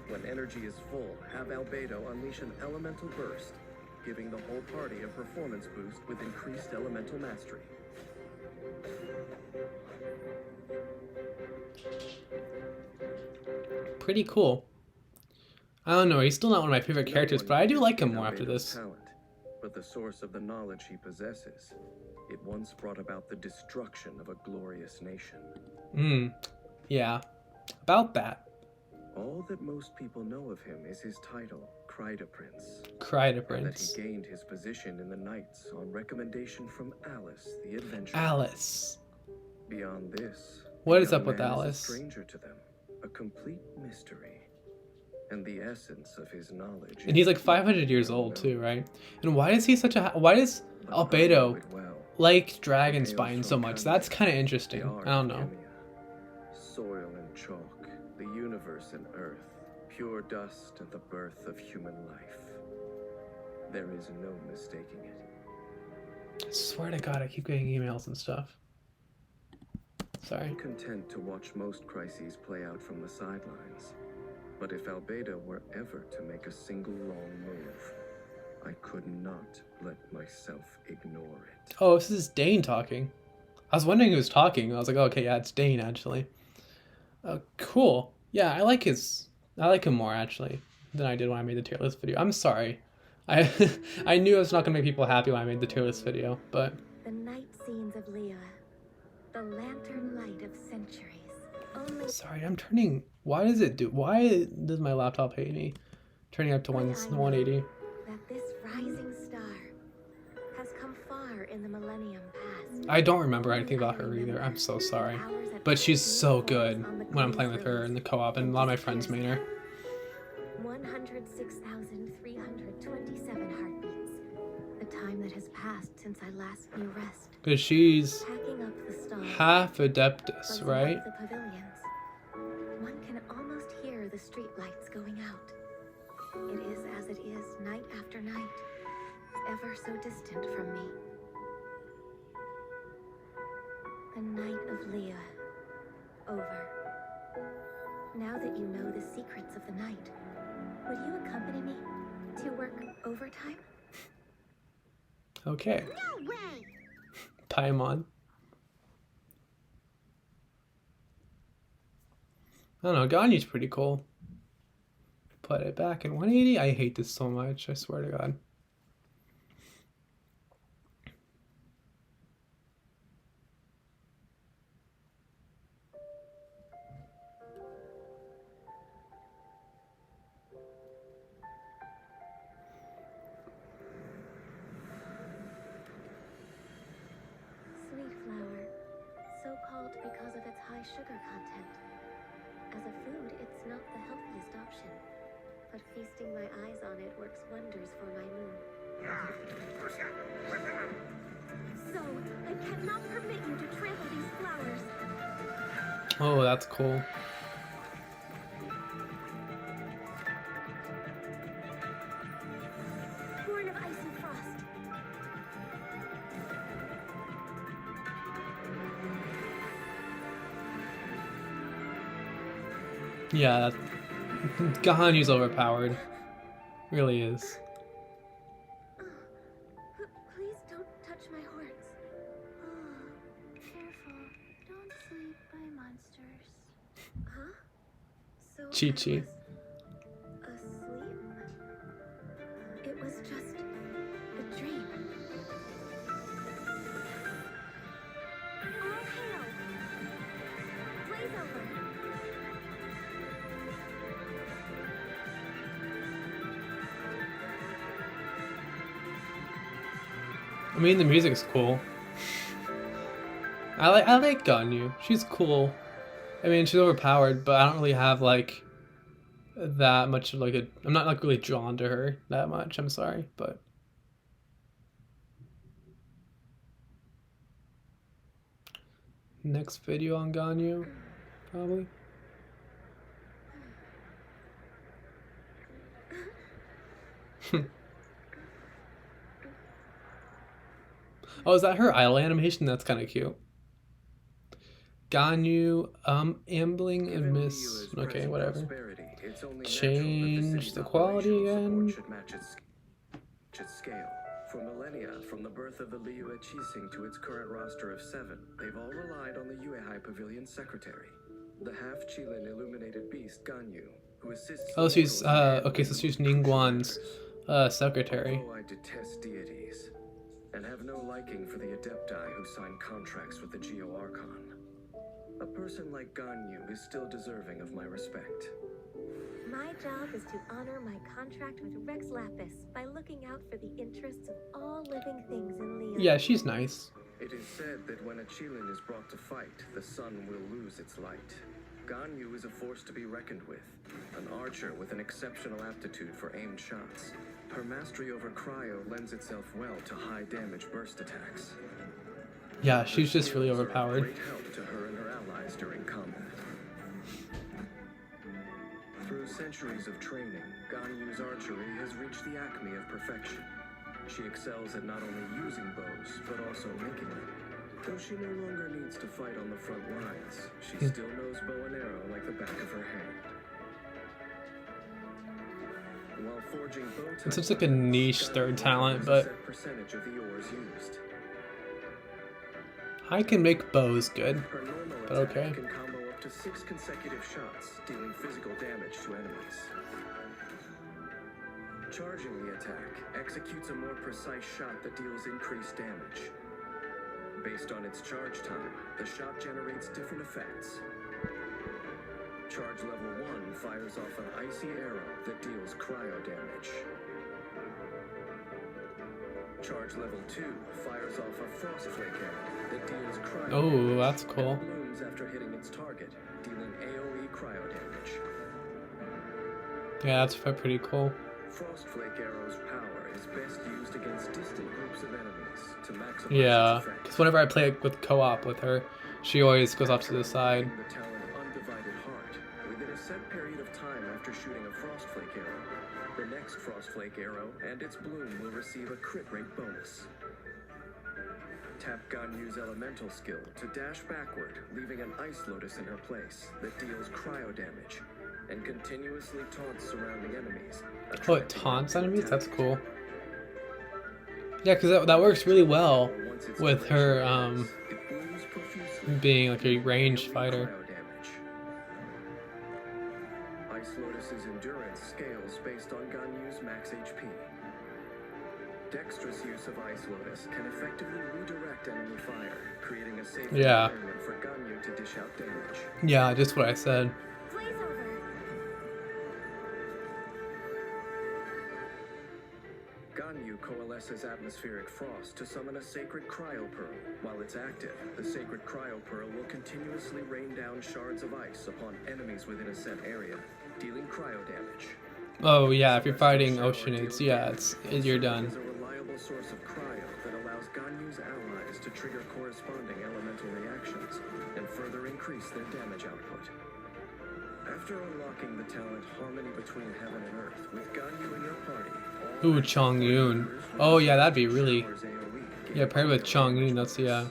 Speaker 5: When energy is full, have Albedo unleash an elemental burst, giving the whole party a performance boost with increased elemental mastery.
Speaker 1: Pretty cool. I don't know. He's still not one of my favorite characters,
Speaker 5: No
Speaker 1: but
Speaker 5: one
Speaker 1: I do
Speaker 5: can
Speaker 1: like him
Speaker 5: defeat
Speaker 1: more after
Speaker 5: Albedo's
Speaker 1: this.
Speaker 5: talent, but the source of the knowledge he possesses, it once brought about the destruction of a glorious nation.
Speaker 1: Yeah. About that.
Speaker 5: All that most people know of him is his title, Kryda Prince.
Speaker 1: Kryda
Speaker 5: And that
Speaker 1: Prince.
Speaker 5: he gained his position in the Knights on recommendation from Alice, the adventurer.
Speaker 1: Alice.
Speaker 5: Beyond this,
Speaker 1: What
Speaker 5: the
Speaker 1: is
Speaker 5: young
Speaker 1: up with
Speaker 5: man is
Speaker 1: Alice?
Speaker 5: a stranger to them, a complete mystery. And the essence of his knowledge.
Speaker 1: And he's like
Speaker 5: is
Speaker 1: 500 years
Speaker 5: unknown.
Speaker 1: old too, right? And why is he such a... Why does
Speaker 5: But I know
Speaker 1: Albedo
Speaker 5: it well.
Speaker 1: like dragon
Speaker 5: Tales
Speaker 1: spine so
Speaker 5: from
Speaker 1: much?
Speaker 5: Ganyu,
Speaker 1: That's kind of
Speaker 5: the
Speaker 1: interesting.
Speaker 5: art
Speaker 1: I don't
Speaker 5: of
Speaker 1: know.
Speaker 5: Chemia, soil and chalk, the universe and earth, pure dust and the birth of human life. There is no mistaking it.
Speaker 1: I swear to God, I keep getting emails and stuff. Sorry.
Speaker 5: I'm content to watch most crises play out from the sidelines. But if Albedo were ever to make a single wrong move, I could not let myself ignore it.
Speaker 1: Oh, this is Dane talking. I was wondering who was talking. I was like, oh, okay, yeah, it's Dane actually. Cool. Yeah, I like him more actually than I did when I made the tier list video. I'm sorry. I knew I was not gonna make people happy when I made the tier list video, but
Speaker 4: The night scenes of Leah, the lantern light of centuries. Only
Speaker 1: sorry, I'm turning. Why does my laptop hate me? Turning up to
Speaker 4: I know
Speaker 1: 180.
Speaker 4: that this rising star has come far in the millennium past.
Speaker 1: I don't remember anything about her either. I'm so sorry. But she's so good when I'm playing with her in the co-op, and a lot of my friends main her.
Speaker 4: 106,327 heartbeats. The time that has passed since I last knew rest.
Speaker 1: Because she's
Speaker 4: Packing up the stars.
Speaker 1: half Adeptus,
Speaker 4: closing
Speaker 1: right?
Speaker 4: up the pavilions. One can almost hear the street lights going out. It is as it is night after night, ever so distant from me. The night of Leah. Over. Now that you know the secrets of the night, would you accompany me to work overtime?
Speaker 1: Okay.
Speaker 7: No way!
Speaker 1: Paimon. I don't know, Ganyu's pretty cool. Put it back in 180. I hate this so much, I swear to God.
Speaker 4: sugar content. As a food, it's not the healthiest option. But feasting my eyes on it works wonders for my mood. So, I cannot permit you to trample these flowers.
Speaker 1: Oh, that's cool.
Speaker 4: Born of ice and frost.
Speaker 1: Yeah, Ganyu's overpowered. Really is.
Speaker 4: Please don't touch my horns. Careful. Don't sleep by monsters. Huh? So
Speaker 1: Chi-Chi.
Speaker 4: asleep? It was just a dream. All hail! Blaze over!
Speaker 1: I mean, the music's cool. I like Ganyu. She's cool. I mean, she's overpowered, but I don't really have like that much of like a. I'm not like really drawn to her that much. I'm sorry, but. Next video on Ganyu, probably. Oh, is that her idle animation? That's kind of cute. Ganyu, ambling and miss. Okay, whatever. Change the quality again.
Speaker 5: Scale. For millennia, from the birth of the Liyue Qixing to its current roster of 7, they've all relied on the Yuehai Pavilion's secretary, the half-Qilin illuminated beast Ganyu, who assists.
Speaker 1: Oh, she's okay. So she's Ningguang's secretary.
Speaker 5: Oh, I detest deities, and have no liking for the Adepti who sign contracts with the Geo Archon. A person like Ganyu is still deserving of my respect.
Speaker 4: My job is to honor my contract with Rex Lapis by looking out for the interests of all living things in Leo.
Speaker 1: Yeah, she's nice.
Speaker 5: It is said that when a Qilin is brought to fight, the sun will lose its light. Ganyu is a force to be reckoned with, an archer with an exceptional aptitude for aimed shots. Her mastery over cryo lends itself well to high damage burst attacks.
Speaker 1: Yeah, she's just really overpowered.
Speaker 5: Great help to her and her allies during combat. Through centuries of training, Ganyu's archery has reached the acme of perfection. She excels at not only using bows, but also making them. Though she no longer needs to fight on the front lines, she still knows bow and arrow like the back of her hand. While forging bow
Speaker 1: It's such like a niche third talent, but
Speaker 5: percentage of the ores used.
Speaker 1: I can make bows good,
Speaker 5: Her normal
Speaker 1: but
Speaker 5: attack
Speaker 1: okay.
Speaker 5: can combo up to 6 consecutive shots, dealing physical damage to enemies. Charging the attack executes a more precise shot that deals increased damage. Based on its charge time, the shot generates different effects. Charge level 1 fires off an icy arrow that deals cryo damage. Charge level 2 fires off a frost flake arrow that deals cryo
Speaker 1: Oh,
Speaker 5: damage
Speaker 1: that's cool.
Speaker 5: and blooms after hitting its target, dealing AoE cryo damage.
Speaker 1: Yeah, that's pretty cool.
Speaker 5: Frost flake arrow's power is best used against distant groups of enemies to maximize
Speaker 1: Yeah,
Speaker 5: its effect.
Speaker 1: because whenever I play with co-op with her, she always goes off to the side.
Speaker 5: The talent Undivided Heart. Within a set period of time after shooting a frost flake arrow, the next frost flake arrow and its bloom will receive a crit rate bonus. Tap Ganyu's elemental skill to dash backward, leaving an ice lotus in her place that deals cryo damage and continuously taunts surrounding enemies.
Speaker 1: Oh, it taunts enemies? That's cool. Yeah, because that works really well with her
Speaker 5: It blooms profusely,
Speaker 1: being like a ranged fighter.
Speaker 5: cryo damage. Ice Lotus's endurance scales based on Ganyu's max HP. Dexterous use of Ice Lotus can effectively redirect enemy fire, creating a safe
Speaker 1: Yeah.
Speaker 5: environment for Ganyu to dish out damage.
Speaker 1: Yeah, just what I said.
Speaker 4: Blaze over.
Speaker 5: Ganyu coalesces atmospheric frost to summon a sacred cryo pearl. While it's active, the sacred cryo pearl will continuously rain down shards of ice upon enemies within a set area, dealing cryo damage.
Speaker 1: Oh yeah, if you're fighting Oceanids, yeah, you're done.
Speaker 5: Is a reliable source of cryo that allows Ganyu's allies to trigger corresponding elemental reactions and further increase their damage output. After unlocking the talent Harmony Between Heaven and Earth with Ganyu in your party,
Speaker 1: Ooh, Chongyun. Oh yeah, that'd be really. Yeah, paired with Chongyun, that's yeah.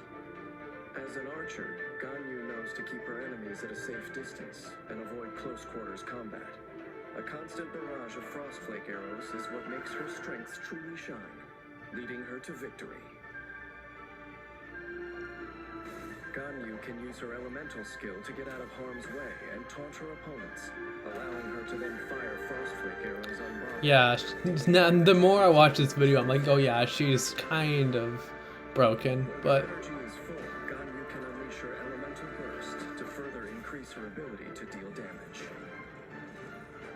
Speaker 5: As an archer, Ganyu knows to keep her enemies at a safe distance and avoid close quarters combat. A constant barrage of frostflake arrows is what makes her strength truly shine, leading her to victory. Ganyu can use her elemental skill to get out of harm's way and taunt her opponents, allowing her to then fire frostflake arrows unblocked.
Speaker 1: Yeah, the more I watch this video, I'm like, oh yeah, she's kind of broken, but...
Speaker 5: When her energy is full, Ganyu can unleash her elemental burst to further increase her ability to deal damage.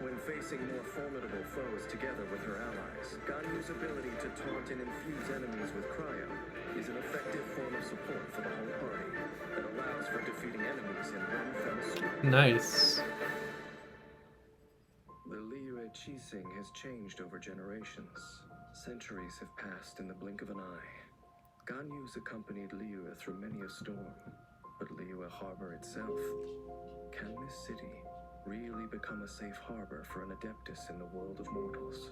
Speaker 5: When facing more formidable foes together with her allies, Ganyu's ability to taunt and infuse enemies with cryo is an effective form of support for the whole party that allows for defeating enemies in one fell swoop.
Speaker 1: Nice.
Speaker 5: The Liyue Qixing has changed over generations. Centuries have passed in the blink of an eye. Ganyu's accompanied Liyue through many a storm, but Liyue Harbor itself, can this city really become a safe harbor for an Adeptus in the world of mortals?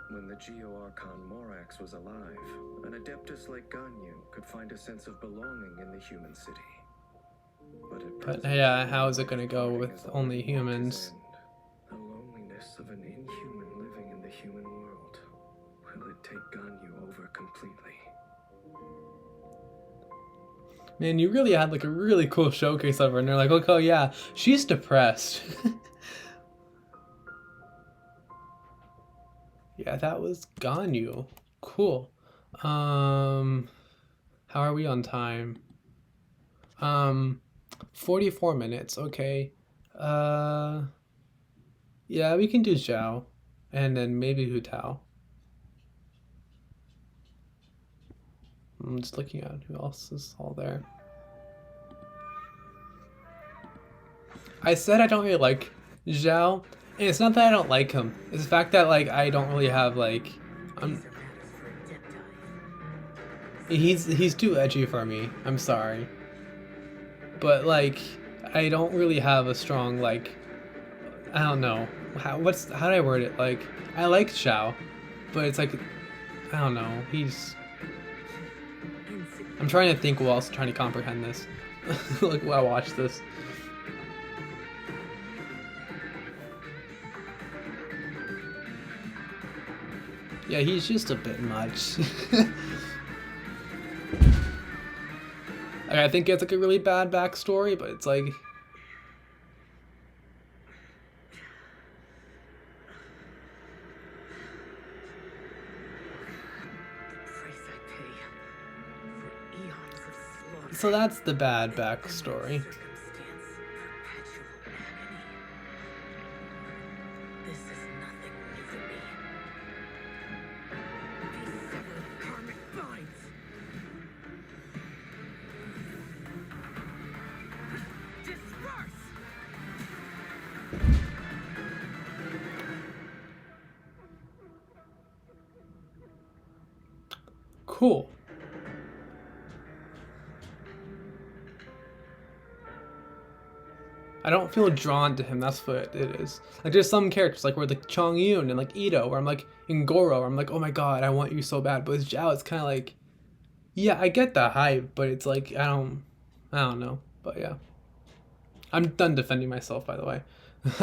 Speaker 5: When the Geo-Archon Morax was alive, an Adeptus like Ganyu could find a sense of belonging in the human city. But
Speaker 1: yeah, how is it gonna go with only humans?
Speaker 5: The loneliness of an inhuman living in the human world. Will it take Ganyu over completely?
Speaker 1: Man, you really had like a really cool showcase of her, and they're like, look, oh yeah, she's depressed. Yeah, that was Ganyu. Cool. How are we on time? 44 minutes, okay. Yeah, we can do Xiao, and then maybe Hu Tao. I'm just looking at who else is all there. I said I don't really like Xiao, and it's not that I don't like him. It's the fact that like I don't really have like he's too edgy for me. I'm sorry. But like I don't really have a strong like I don't know. How do I word it? Like I like Xiao, but it's like I don't know. I'm trying to think while else trying to comprehend this. Like while I watch this. Yeah, he's just a bit much. Like, I think it's like a really bad backstory, but it's like so that's the bad backstory. Cool. I don't feel drawn to him, that's what it is. Like there's some characters like where like Chongyun and like Ito, where I'm like in Goro, where I'm like, oh my god, I want you so bad. But with Xiao, it's kinda like yeah, I get the hype, but it's like I don't know. But yeah. I'm done defending myself, by the way.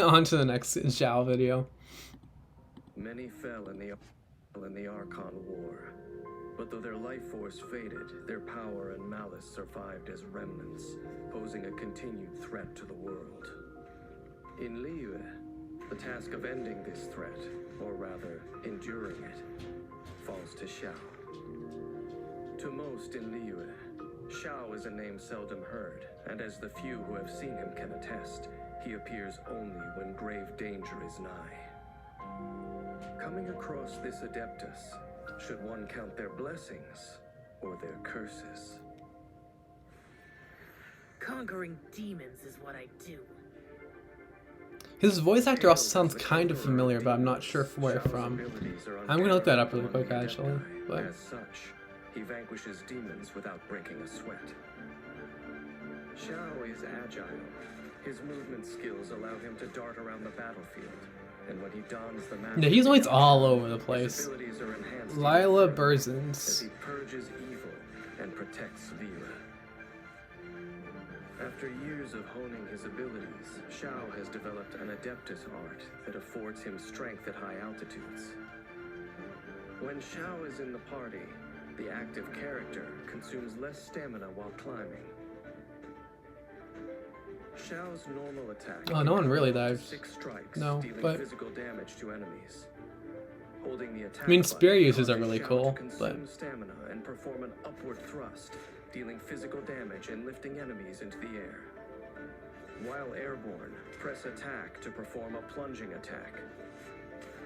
Speaker 1: On to the next Xiao video.
Speaker 5: Many fell in the Archon War. But though their life force faded, their power and malice survived as remnants, posing a continued threat to the world. In Liyue, the task of ending this threat, or rather, enduring it, falls to Xiao. To most in Liyue, Xiao is a name seldom heard, and as the few who have seen him can attest, he appears only when grave danger is nigh. Coming across this Adeptus, should one count their blessings or their curses?
Speaker 8: Conquering demons is what I do.
Speaker 1: His voice actor also sounds kind of familiar, but I'm not sure where from. I'm gonna look that up really quick, actually. But
Speaker 5: As such, he vanquishes demons without breaking a sweat. Xiao is agile. His movement skills allow him to dart around the battlefield, and when he dons the mask,
Speaker 1: yeah, he's always all over the place.
Speaker 5: his abilities are enhanced
Speaker 1: Lila
Speaker 5: even further as
Speaker 1: Burzins.
Speaker 5: he purges evil and protects Vera. After years of honing his abilities, Xiao has developed an Adeptus art that affords him strength at high altitudes. When Xiao is in the party, the active character consumes less stamina while climbing. Xiao's normal attack.
Speaker 1: Oh, no one really
Speaker 5: can
Speaker 1: dives.
Speaker 5: 6 strikes,
Speaker 1: No,
Speaker 5: dealing
Speaker 1: but
Speaker 5: physical damage to enemies. Holding the attack
Speaker 1: I mean, spear
Speaker 5: button
Speaker 1: uses are
Speaker 5: causes
Speaker 1: really
Speaker 5: Xiao
Speaker 1: cool,
Speaker 5: to consume stamina and perform an upward thrust, dealing physical damage and lifting enemies into the air. While airborne, press attack to perform a plunging attack,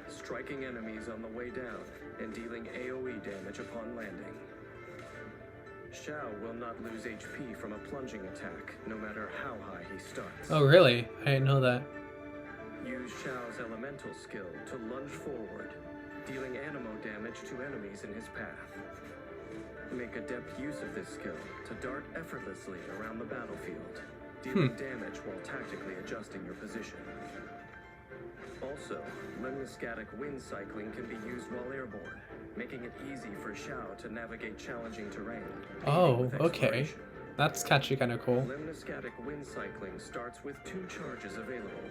Speaker 5: striking enemies on the way down and dealing AoE damage upon landing. Xiao will not lose HP from a plunging attack, no matter how high he starts.
Speaker 1: Oh, really? I didn't know that.
Speaker 5: Use Xiao's elemental skill to lunge forward, dealing animo damage to enemies in his path. Make adept use of this skill to dart effortlessly around the battlefield, dealing damage while tactically adjusting your position. Also, lemniscatic wind cycling can be used while airborne, making it easy for Xiao to navigate challenging terrain.
Speaker 1: Oh,
Speaker 5: with
Speaker 1: okay.
Speaker 5: exploration.
Speaker 1: That's actually kind of cool.
Speaker 5: Lemniscatic wind cycling starts with 2 charges available.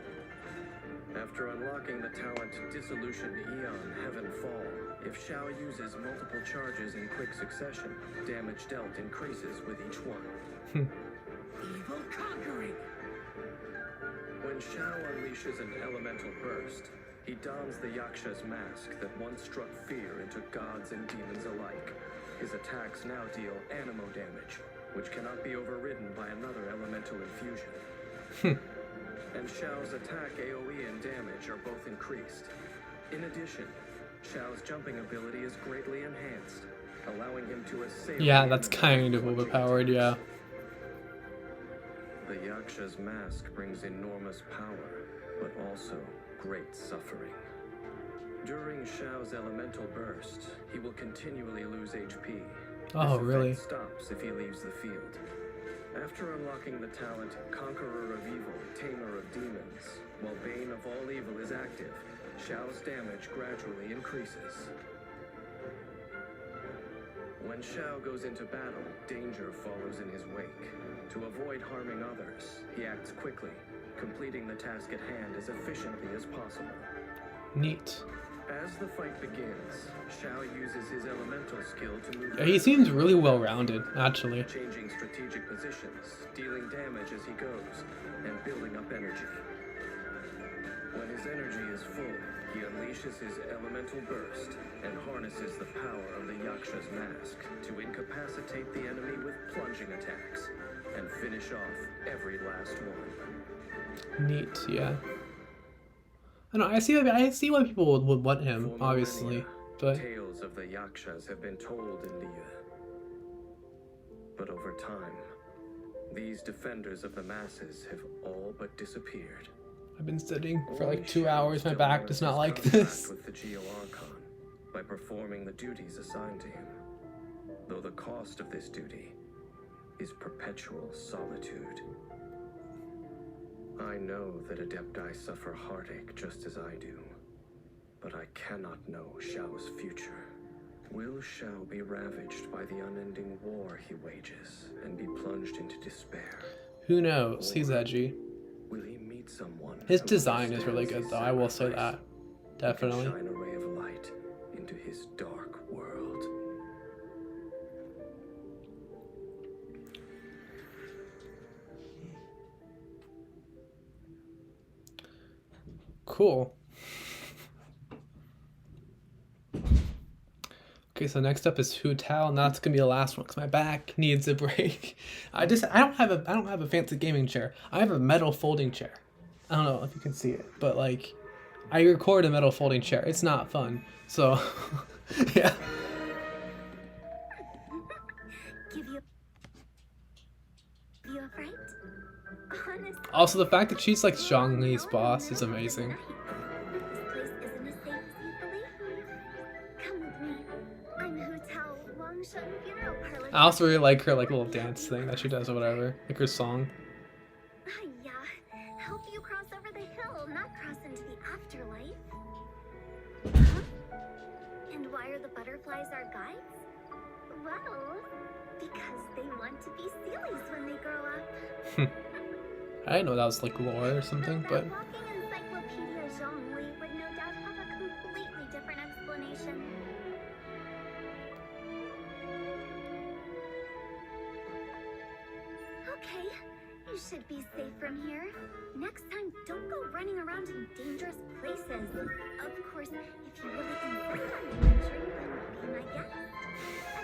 Speaker 5: After unlocking the talent Dissolution Eon Heaven Fall, if Xiao uses multiple charges in quick succession, damage dealt increases with each one.
Speaker 8: Evil conquering.
Speaker 5: When Xiao unleashes an elemental burst, he dons the Yaksha's mask that once struck fear into gods and demons alike. His attacks now deal animo damage, which cannot be overridden by another elemental infusion. And Xiao's attack AoE and damage are both increased. In addition, Xiao's jumping ability is greatly enhanced, allowing him to assail.
Speaker 1: Yeah,
Speaker 5: the
Speaker 1: that's
Speaker 5: enemy
Speaker 1: kind of
Speaker 5: with plunging
Speaker 1: overpowered, yeah.
Speaker 5: attacks. The Yaksha's mask brings enormous power, but also great suffering. During Xiao's elemental burst, he will continually lose HP.
Speaker 1: Oh,
Speaker 5: This
Speaker 1: really?
Speaker 5: effect stops if he leaves the field. After unlocking the talent Conqueror of Evil, Tamer of Demons, while Bane of All Evil is active, Xiao's damage gradually increases. When Xiao goes into battle, danger follows in his wake. To avoid harming others, he acts quickly, completing the task at hand as efficiently as possible.
Speaker 1: Neat.
Speaker 5: As the fight begins, Xiao uses his elemental skill to move.
Speaker 1: Yeah, he seems really well-rounded, actually.
Speaker 5: Changing strategic positions, dealing damage as he goes, and building up energy. When his energy is full, he unleashes his elemental burst and harnesses the power of the Yaksha's mask to incapacitate the enemy with plunging attacks and finish off every last one.
Speaker 1: Neat, yeah. I know, I see why people would want him,
Speaker 5: For
Speaker 1: obviously,
Speaker 5: millennia,
Speaker 1: but
Speaker 5: tales of the Yakshas have been told in Liyue. But over time, these defenders of the masses have all but disappeared.
Speaker 1: I've been studying for
Speaker 5: Only
Speaker 1: like 2
Speaker 5: Xiao
Speaker 1: hours. My
Speaker 5: still
Speaker 1: back
Speaker 5: honors
Speaker 1: does not
Speaker 5: his
Speaker 1: like
Speaker 5: contract
Speaker 1: this.
Speaker 5: with the Geo-Archon by performing the duties assigned to him, though the cost of this duty is perpetual solitude. I know that Adepti suffer heartache just as I do, but I cannot know Xiao's future. Will Xiao be ravaged by the unending war he wages and be plunged into despair?
Speaker 1: Who knows? He's edgy.
Speaker 5: Will he meet someone?
Speaker 1: His
Speaker 5: who
Speaker 1: design is really
Speaker 5: understands
Speaker 1: good,
Speaker 5: his
Speaker 1: though. I will say
Speaker 5: sacrifice,
Speaker 1: that.
Speaker 5: who can
Speaker 1: Definitely.
Speaker 5: shine a ray of light into his dark world?
Speaker 1: Cool. Okay, so next up is Hu Tao, and that's gonna be the last one because my back needs a break. I don't have a fancy gaming chair. I have a metal folding chair. I don't know if you can see it, but like, I record a metal folding chair. It's not fun. So, yeah.
Speaker 4: Give you a fright? Honestly,
Speaker 1: Also, the fact that she's like Zhongli's boss is amazing.
Speaker 4: this place isn't as safe as you believe. Come with me. I'm Hu Tao, Wangshen Funeral Parlor.
Speaker 1: I also really like her like little dance thing that she does or whatever, like her song.
Speaker 4: Yeah, help you cross over the hill, not cross into the afterlife. Huh? And why are the butterflies our guides? Well, because they want to be Sealies when they grow up.
Speaker 1: I didn't know that was like lore or something, but
Speaker 4: That walking encyclopedia Zhongli would no doubt have a completely different explanation. Okay, you should be safe from here. Next time, don't go running around in dangerous places. Of course, if you really insist on adventuring, then be my guest.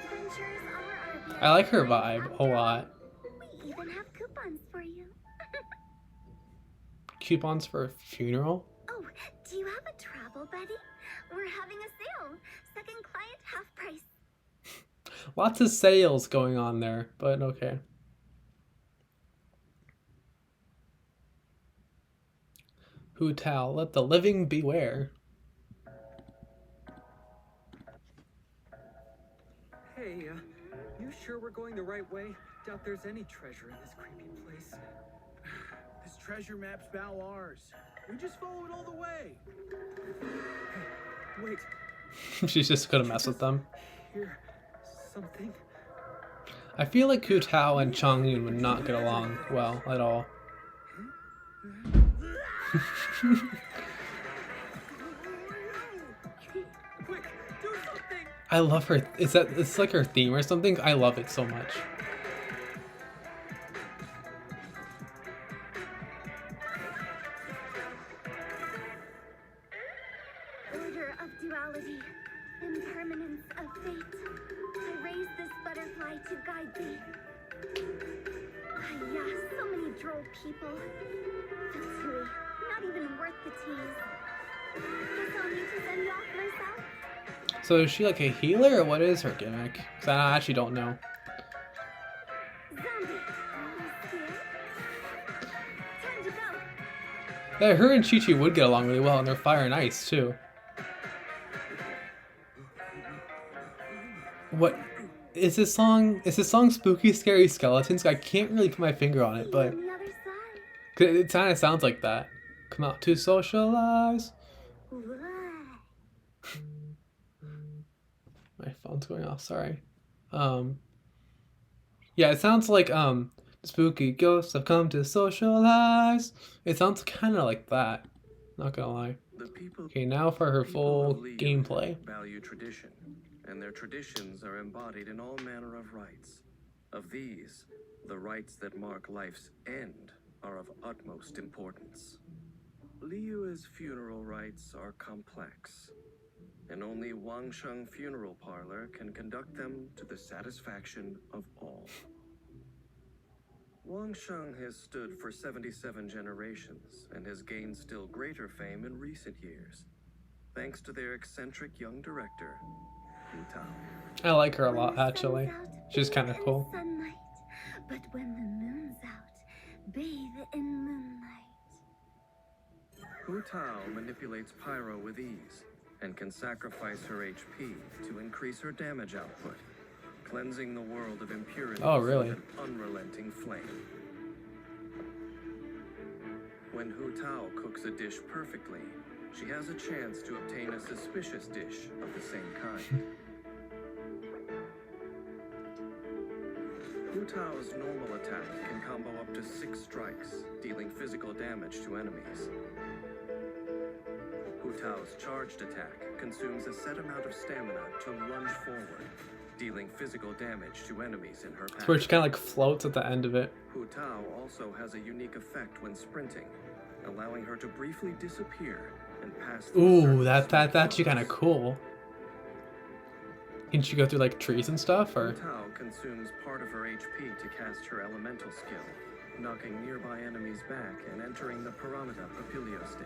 Speaker 4: Adventures are our
Speaker 1: I like her vibe a lot.
Speaker 4: We even have coupons for you.
Speaker 1: Coupons for a funeral?
Speaker 4: Oh, do you have a travel buddy? We're having a sale. Second client half price.
Speaker 1: Lots of sales going on there, but okay. Hu Tao, let the living beware.
Speaker 10: Hey, you sure we're going the right way? Doubt there's any treasure in this creepy place.
Speaker 9: This treasure map's bow ours. We just follow it all the way.
Speaker 10: Hey, wait.
Speaker 1: She's just gonna mess with them.
Speaker 10: Hear something?
Speaker 1: I feel like Hu Tao and Chongyun would not get along well at all.
Speaker 10: Quick, do something!
Speaker 1: I love her. It's like her theme or something? I love it so much.
Speaker 4: Order of duality, impermanence of fate. I raise this butterfly to guide thee. Yeah, so many droll people. Fatui, not even worth the tease. Guess I'll need to send you off myself.
Speaker 1: So is she like a healer or what is her gimmick? Because I actually don't know.
Speaker 4: Zombie, scared? Time to go.
Speaker 1: Yeah, her and Chi-Chi would get along really well and they're fire and ice too. What is this song? Is this song Spooky Scary Skeletons? I can't really put my finger on it, but
Speaker 4: On the other side.
Speaker 1: 'cause it kind of sounds like that. Come out to socialize.
Speaker 4: What?
Speaker 1: My phone's going off, sorry. Yeah, it sounds like spooky ghosts have come to socialize. It sounds kind of like that. Not gonna lie.
Speaker 5: The people,
Speaker 1: Okay, now for her full
Speaker 5: people of Liu
Speaker 1: gameplay.
Speaker 5: value tradition, and their traditions are embodied in all manner of rites. Of these, the rites that mark life's end are of utmost importance. Liyue's funeral rites are complex, and only Wangsheng Funeral Parlor can conduct them to the satisfaction of all. Wangsheng has stood for 77 generations and has gained still greater fame in recent years, thanks to their eccentric young director, Hu Tao.
Speaker 1: I like her a
Speaker 4: When
Speaker 1: lot,
Speaker 4: the sun's
Speaker 1: actually.
Speaker 4: out,
Speaker 1: She's kind of
Speaker 4: bathe in
Speaker 1: cool.
Speaker 4: Sunlight. But when the moon's out, bathe in moonlight.
Speaker 5: Hu Tao manipulates pyro with ease and can sacrifice her HP to increase her damage output, cleansing the world of impurities
Speaker 1: Oh, really?
Speaker 5: with an unrelenting flame. When Hu Tao cooks a dish perfectly, she has a chance to obtain a suspicious dish of the same kind. Hu Tao's normal attack can combo up to 6 strikes, dealing physical damage to enemies. Hu Tao's charged attack consumes a set amount of stamina to lunge forward, dealing physical damage to enemies in her path.
Speaker 1: Where she kind of like floats at the end of it.
Speaker 5: Hu Tao also has a unique effect when sprinting, allowing her to briefly disappear and pass through
Speaker 1: Ooh,
Speaker 5: certain
Speaker 1: that's
Speaker 5: small
Speaker 1: actually kind of
Speaker 5: tunnels.
Speaker 1: cool. Can she go through like trees and stuff,
Speaker 5: Hu
Speaker 1: or?
Speaker 5: Tao consumes part of her HP to cast her elemental skill, knocking nearby enemies back and entering the Paramita Papilio state.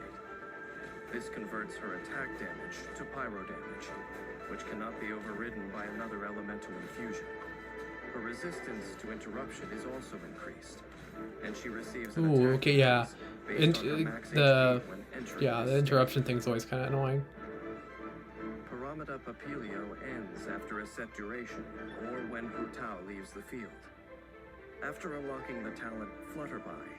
Speaker 5: This converts her attack damage to pyro damage, which cannot be overridden by another elemental infusion. Her resistance to interruption is also increased, and she receives an
Speaker 1: Ooh,
Speaker 5: attack
Speaker 1: okay, yeah.
Speaker 5: based on her max
Speaker 1: The
Speaker 5: HP when entering
Speaker 1: yeah,
Speaker 5: this
Speaker 1: the
Speaker 5: state.
Speaker 1: interruption thing's always kind of annoying.
Speaker 5: Paramita Papilio ends after a set duration, or when Hu Tao leaves the field. After unlocking the talent Flutterby,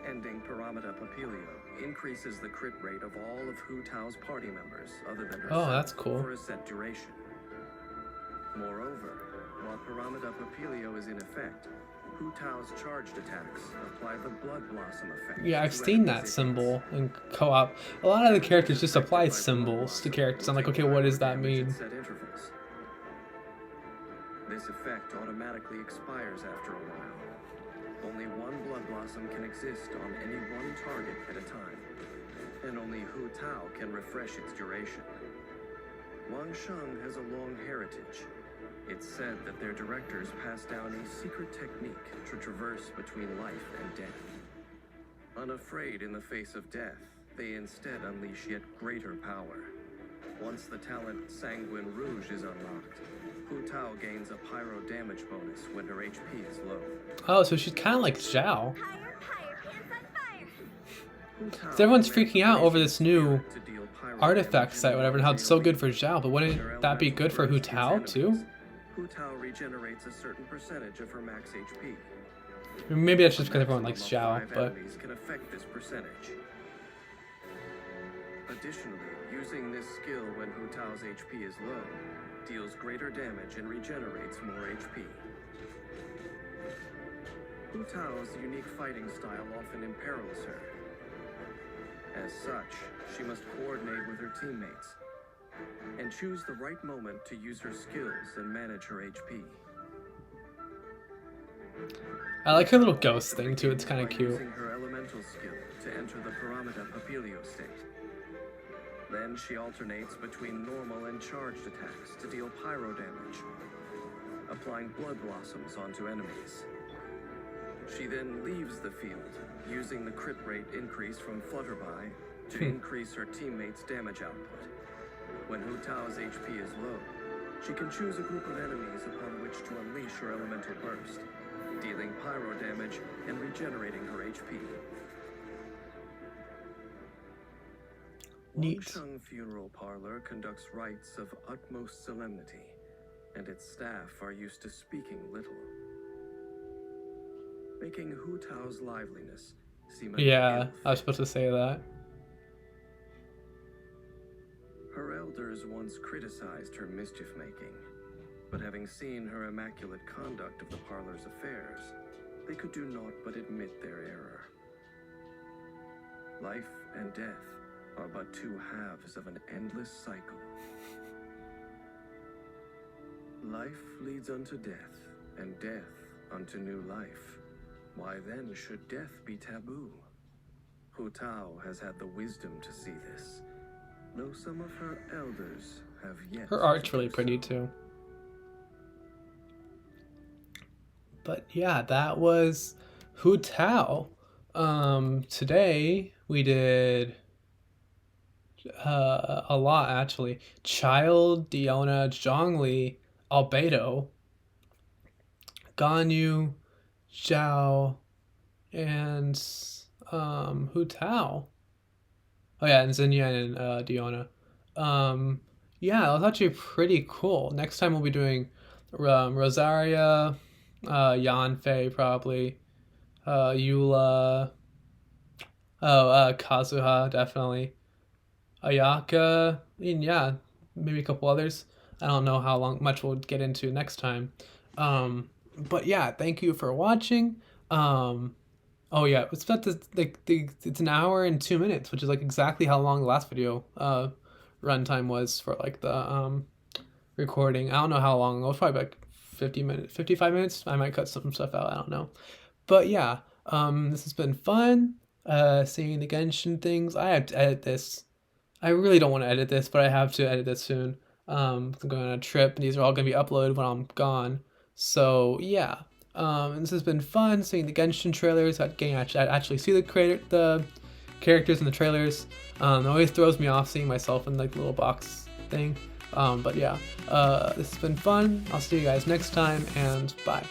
Speaker 5: ending Paramita Papilio increases the crit rate of all of Hu Tao's party members other than herself
Speaker 1: that's cool.
Speaker 5: for a set duration. Moreover, while Paramita Papilio is in effect, Hu Tao's charged attacks apply the Blood Blossom effect.
Speaker 1: Yeah, I've
Speaker 5: to
Speaker 1: seen
Speaker 5: enemies
Speaker 1: that
Speaker 5: it
Speaker 1: symbol
Speaker 5: hits.
Speaker 1: in co-op. A lot of the characters just apply symbols to characters. I'm like, okay, what does that mean?
Speaker 5: Set intervals. This effect automatically expires after a while. Only one Blood Blossom can exist on any one target at a time, and only Hu Tao can refresh its duration. Wang Sheng has a long heritage. It's said that their directors passed down a secret technique to traverse between life and death. Unafraid in the face of death, they instead unleash yet greater power. Once the talent Sanguine Rouge is unlocked, Hu Tao gains a pyro damage bonus when her HP is low.
Speaker 1: Oh, so she's kind of like Xiao.
Speaker 7: Higher, pants on fire.
Speaker 5: Hu Tao
Speaker 1: So everyone's
Speaker 5: commands
Speaker 1: freaking out over this new
Speaker 5: to deal pyro
Speaker 1: artifact
Speaker 5: damage
Speaker 1: set,
Speaker 5: in
Speaker 1: whatever, and how it's so good for Xiao. But
Speaker 5: When
Speaker 1: wouldn't
Speaker 5: her
Speaker 1: that be
Speaker 5: elemental
Speaker 1: good for Hu
Speaker 5: burst hits
Speaker 1: Tao
Speaker 5: enemies,
Speaker 1: too?
Speaker 5: Hu Tao regenerates a certain percentage of her max HP.
Speaker 1: Maybe that's just
Speaker 5: A
Speaker 1: because everyone likes
Speaker 5: maximum of
Speaker 1: Xiao,
Speaker 5: 5
Speaker 1: but
Speaker 5: enemies can affect this percentage. Additionally, using this skill when Hu Tao's HP is low deals greater damage and regenerates more HP. Hu Tao's unique fighting style often imperils her. As such, she must coordinate with her teammates and choose the right moment to use her skills and manage her HP.
Speaker 1: I like her little ghost thing too. It's kind of
Speaker 5: By
Speaker 1: cute.
Speaker 5: using her elemental skill to enter the Paramita Papilio state. Then she alternates between normal and charged attacks to deal pyro damage, applying Blood Blossoms onto enemies. She then leaves the field, using the crit rate increase from Flutterby to increase her teammates' damage output. When Hu Tao's HP is low, she can choose a group of enemies upon which to unleash her elemental burst, dealing pyro damage and regenerating her HP.
Speaker 1: Neat.
Speaker 5: Wangsheng Funeral Parlor conducts rites of utmost solemnity, and its staff are used to speaking little, making Hu Tao's liveliness seem an
Speaker 1: Yeah,
Speaker 5: ill
Speaker 1: I was supposed to say that.
Speaker 5: Her elders once criticized her mischief-making, but having seen her immaculate conduct of the parlor's affairs, they could do naught but admit their error. Life and death are but two halves of an endless cycle. Life leads unto death, and death unto new life. Why then should death be taboo? Hu Tao has had the wisdom to see this, though some of her elders have yet.
Speaker 1: Her art's
Speaker 5: to
Speaker 1: really
Speaker 5: do
Speaker 1: pretty
Speaker 5: so.
Speaker 1: too. But yeah, that was Hu Tao. Today we did a lot actually. Childe, Diona, Zhongli, Albedo, Ganyu, Xiao, and Hu Tao. Oh yeah, and Xinyan and Diona. Yeah, that was actually pretty cool. Next time we'll be doing Rosaria, Yanfei probably, Eula, Kazuha definitely, Ayaka, and yeah, maybe a couple others. I don't know how much we'll get into next time. But yeah, thank you for watching. Oh yeah, it's about to it's an hour and 2 minutes, which is like exactly how long the last video runtime was for like the recording. I don't know how long. It was probably like 50 minutes, 55 minutes. I might cut some stuff out. I don't know. But yeah, this has been fun. Seeing the Genshin things. I have to edit this. I really don't want to edit this, but I have to edit this soon. I'm going on a trip, and these are all going to be uploaded when I'm gone. So yeah, this has been fun seeing the Genshin trailers. Getting to actually see the characters in the trailers. It always throws me off seeing myself in like the little box thing. But yeah, this has been fun. I'll see you guys next time, and bye.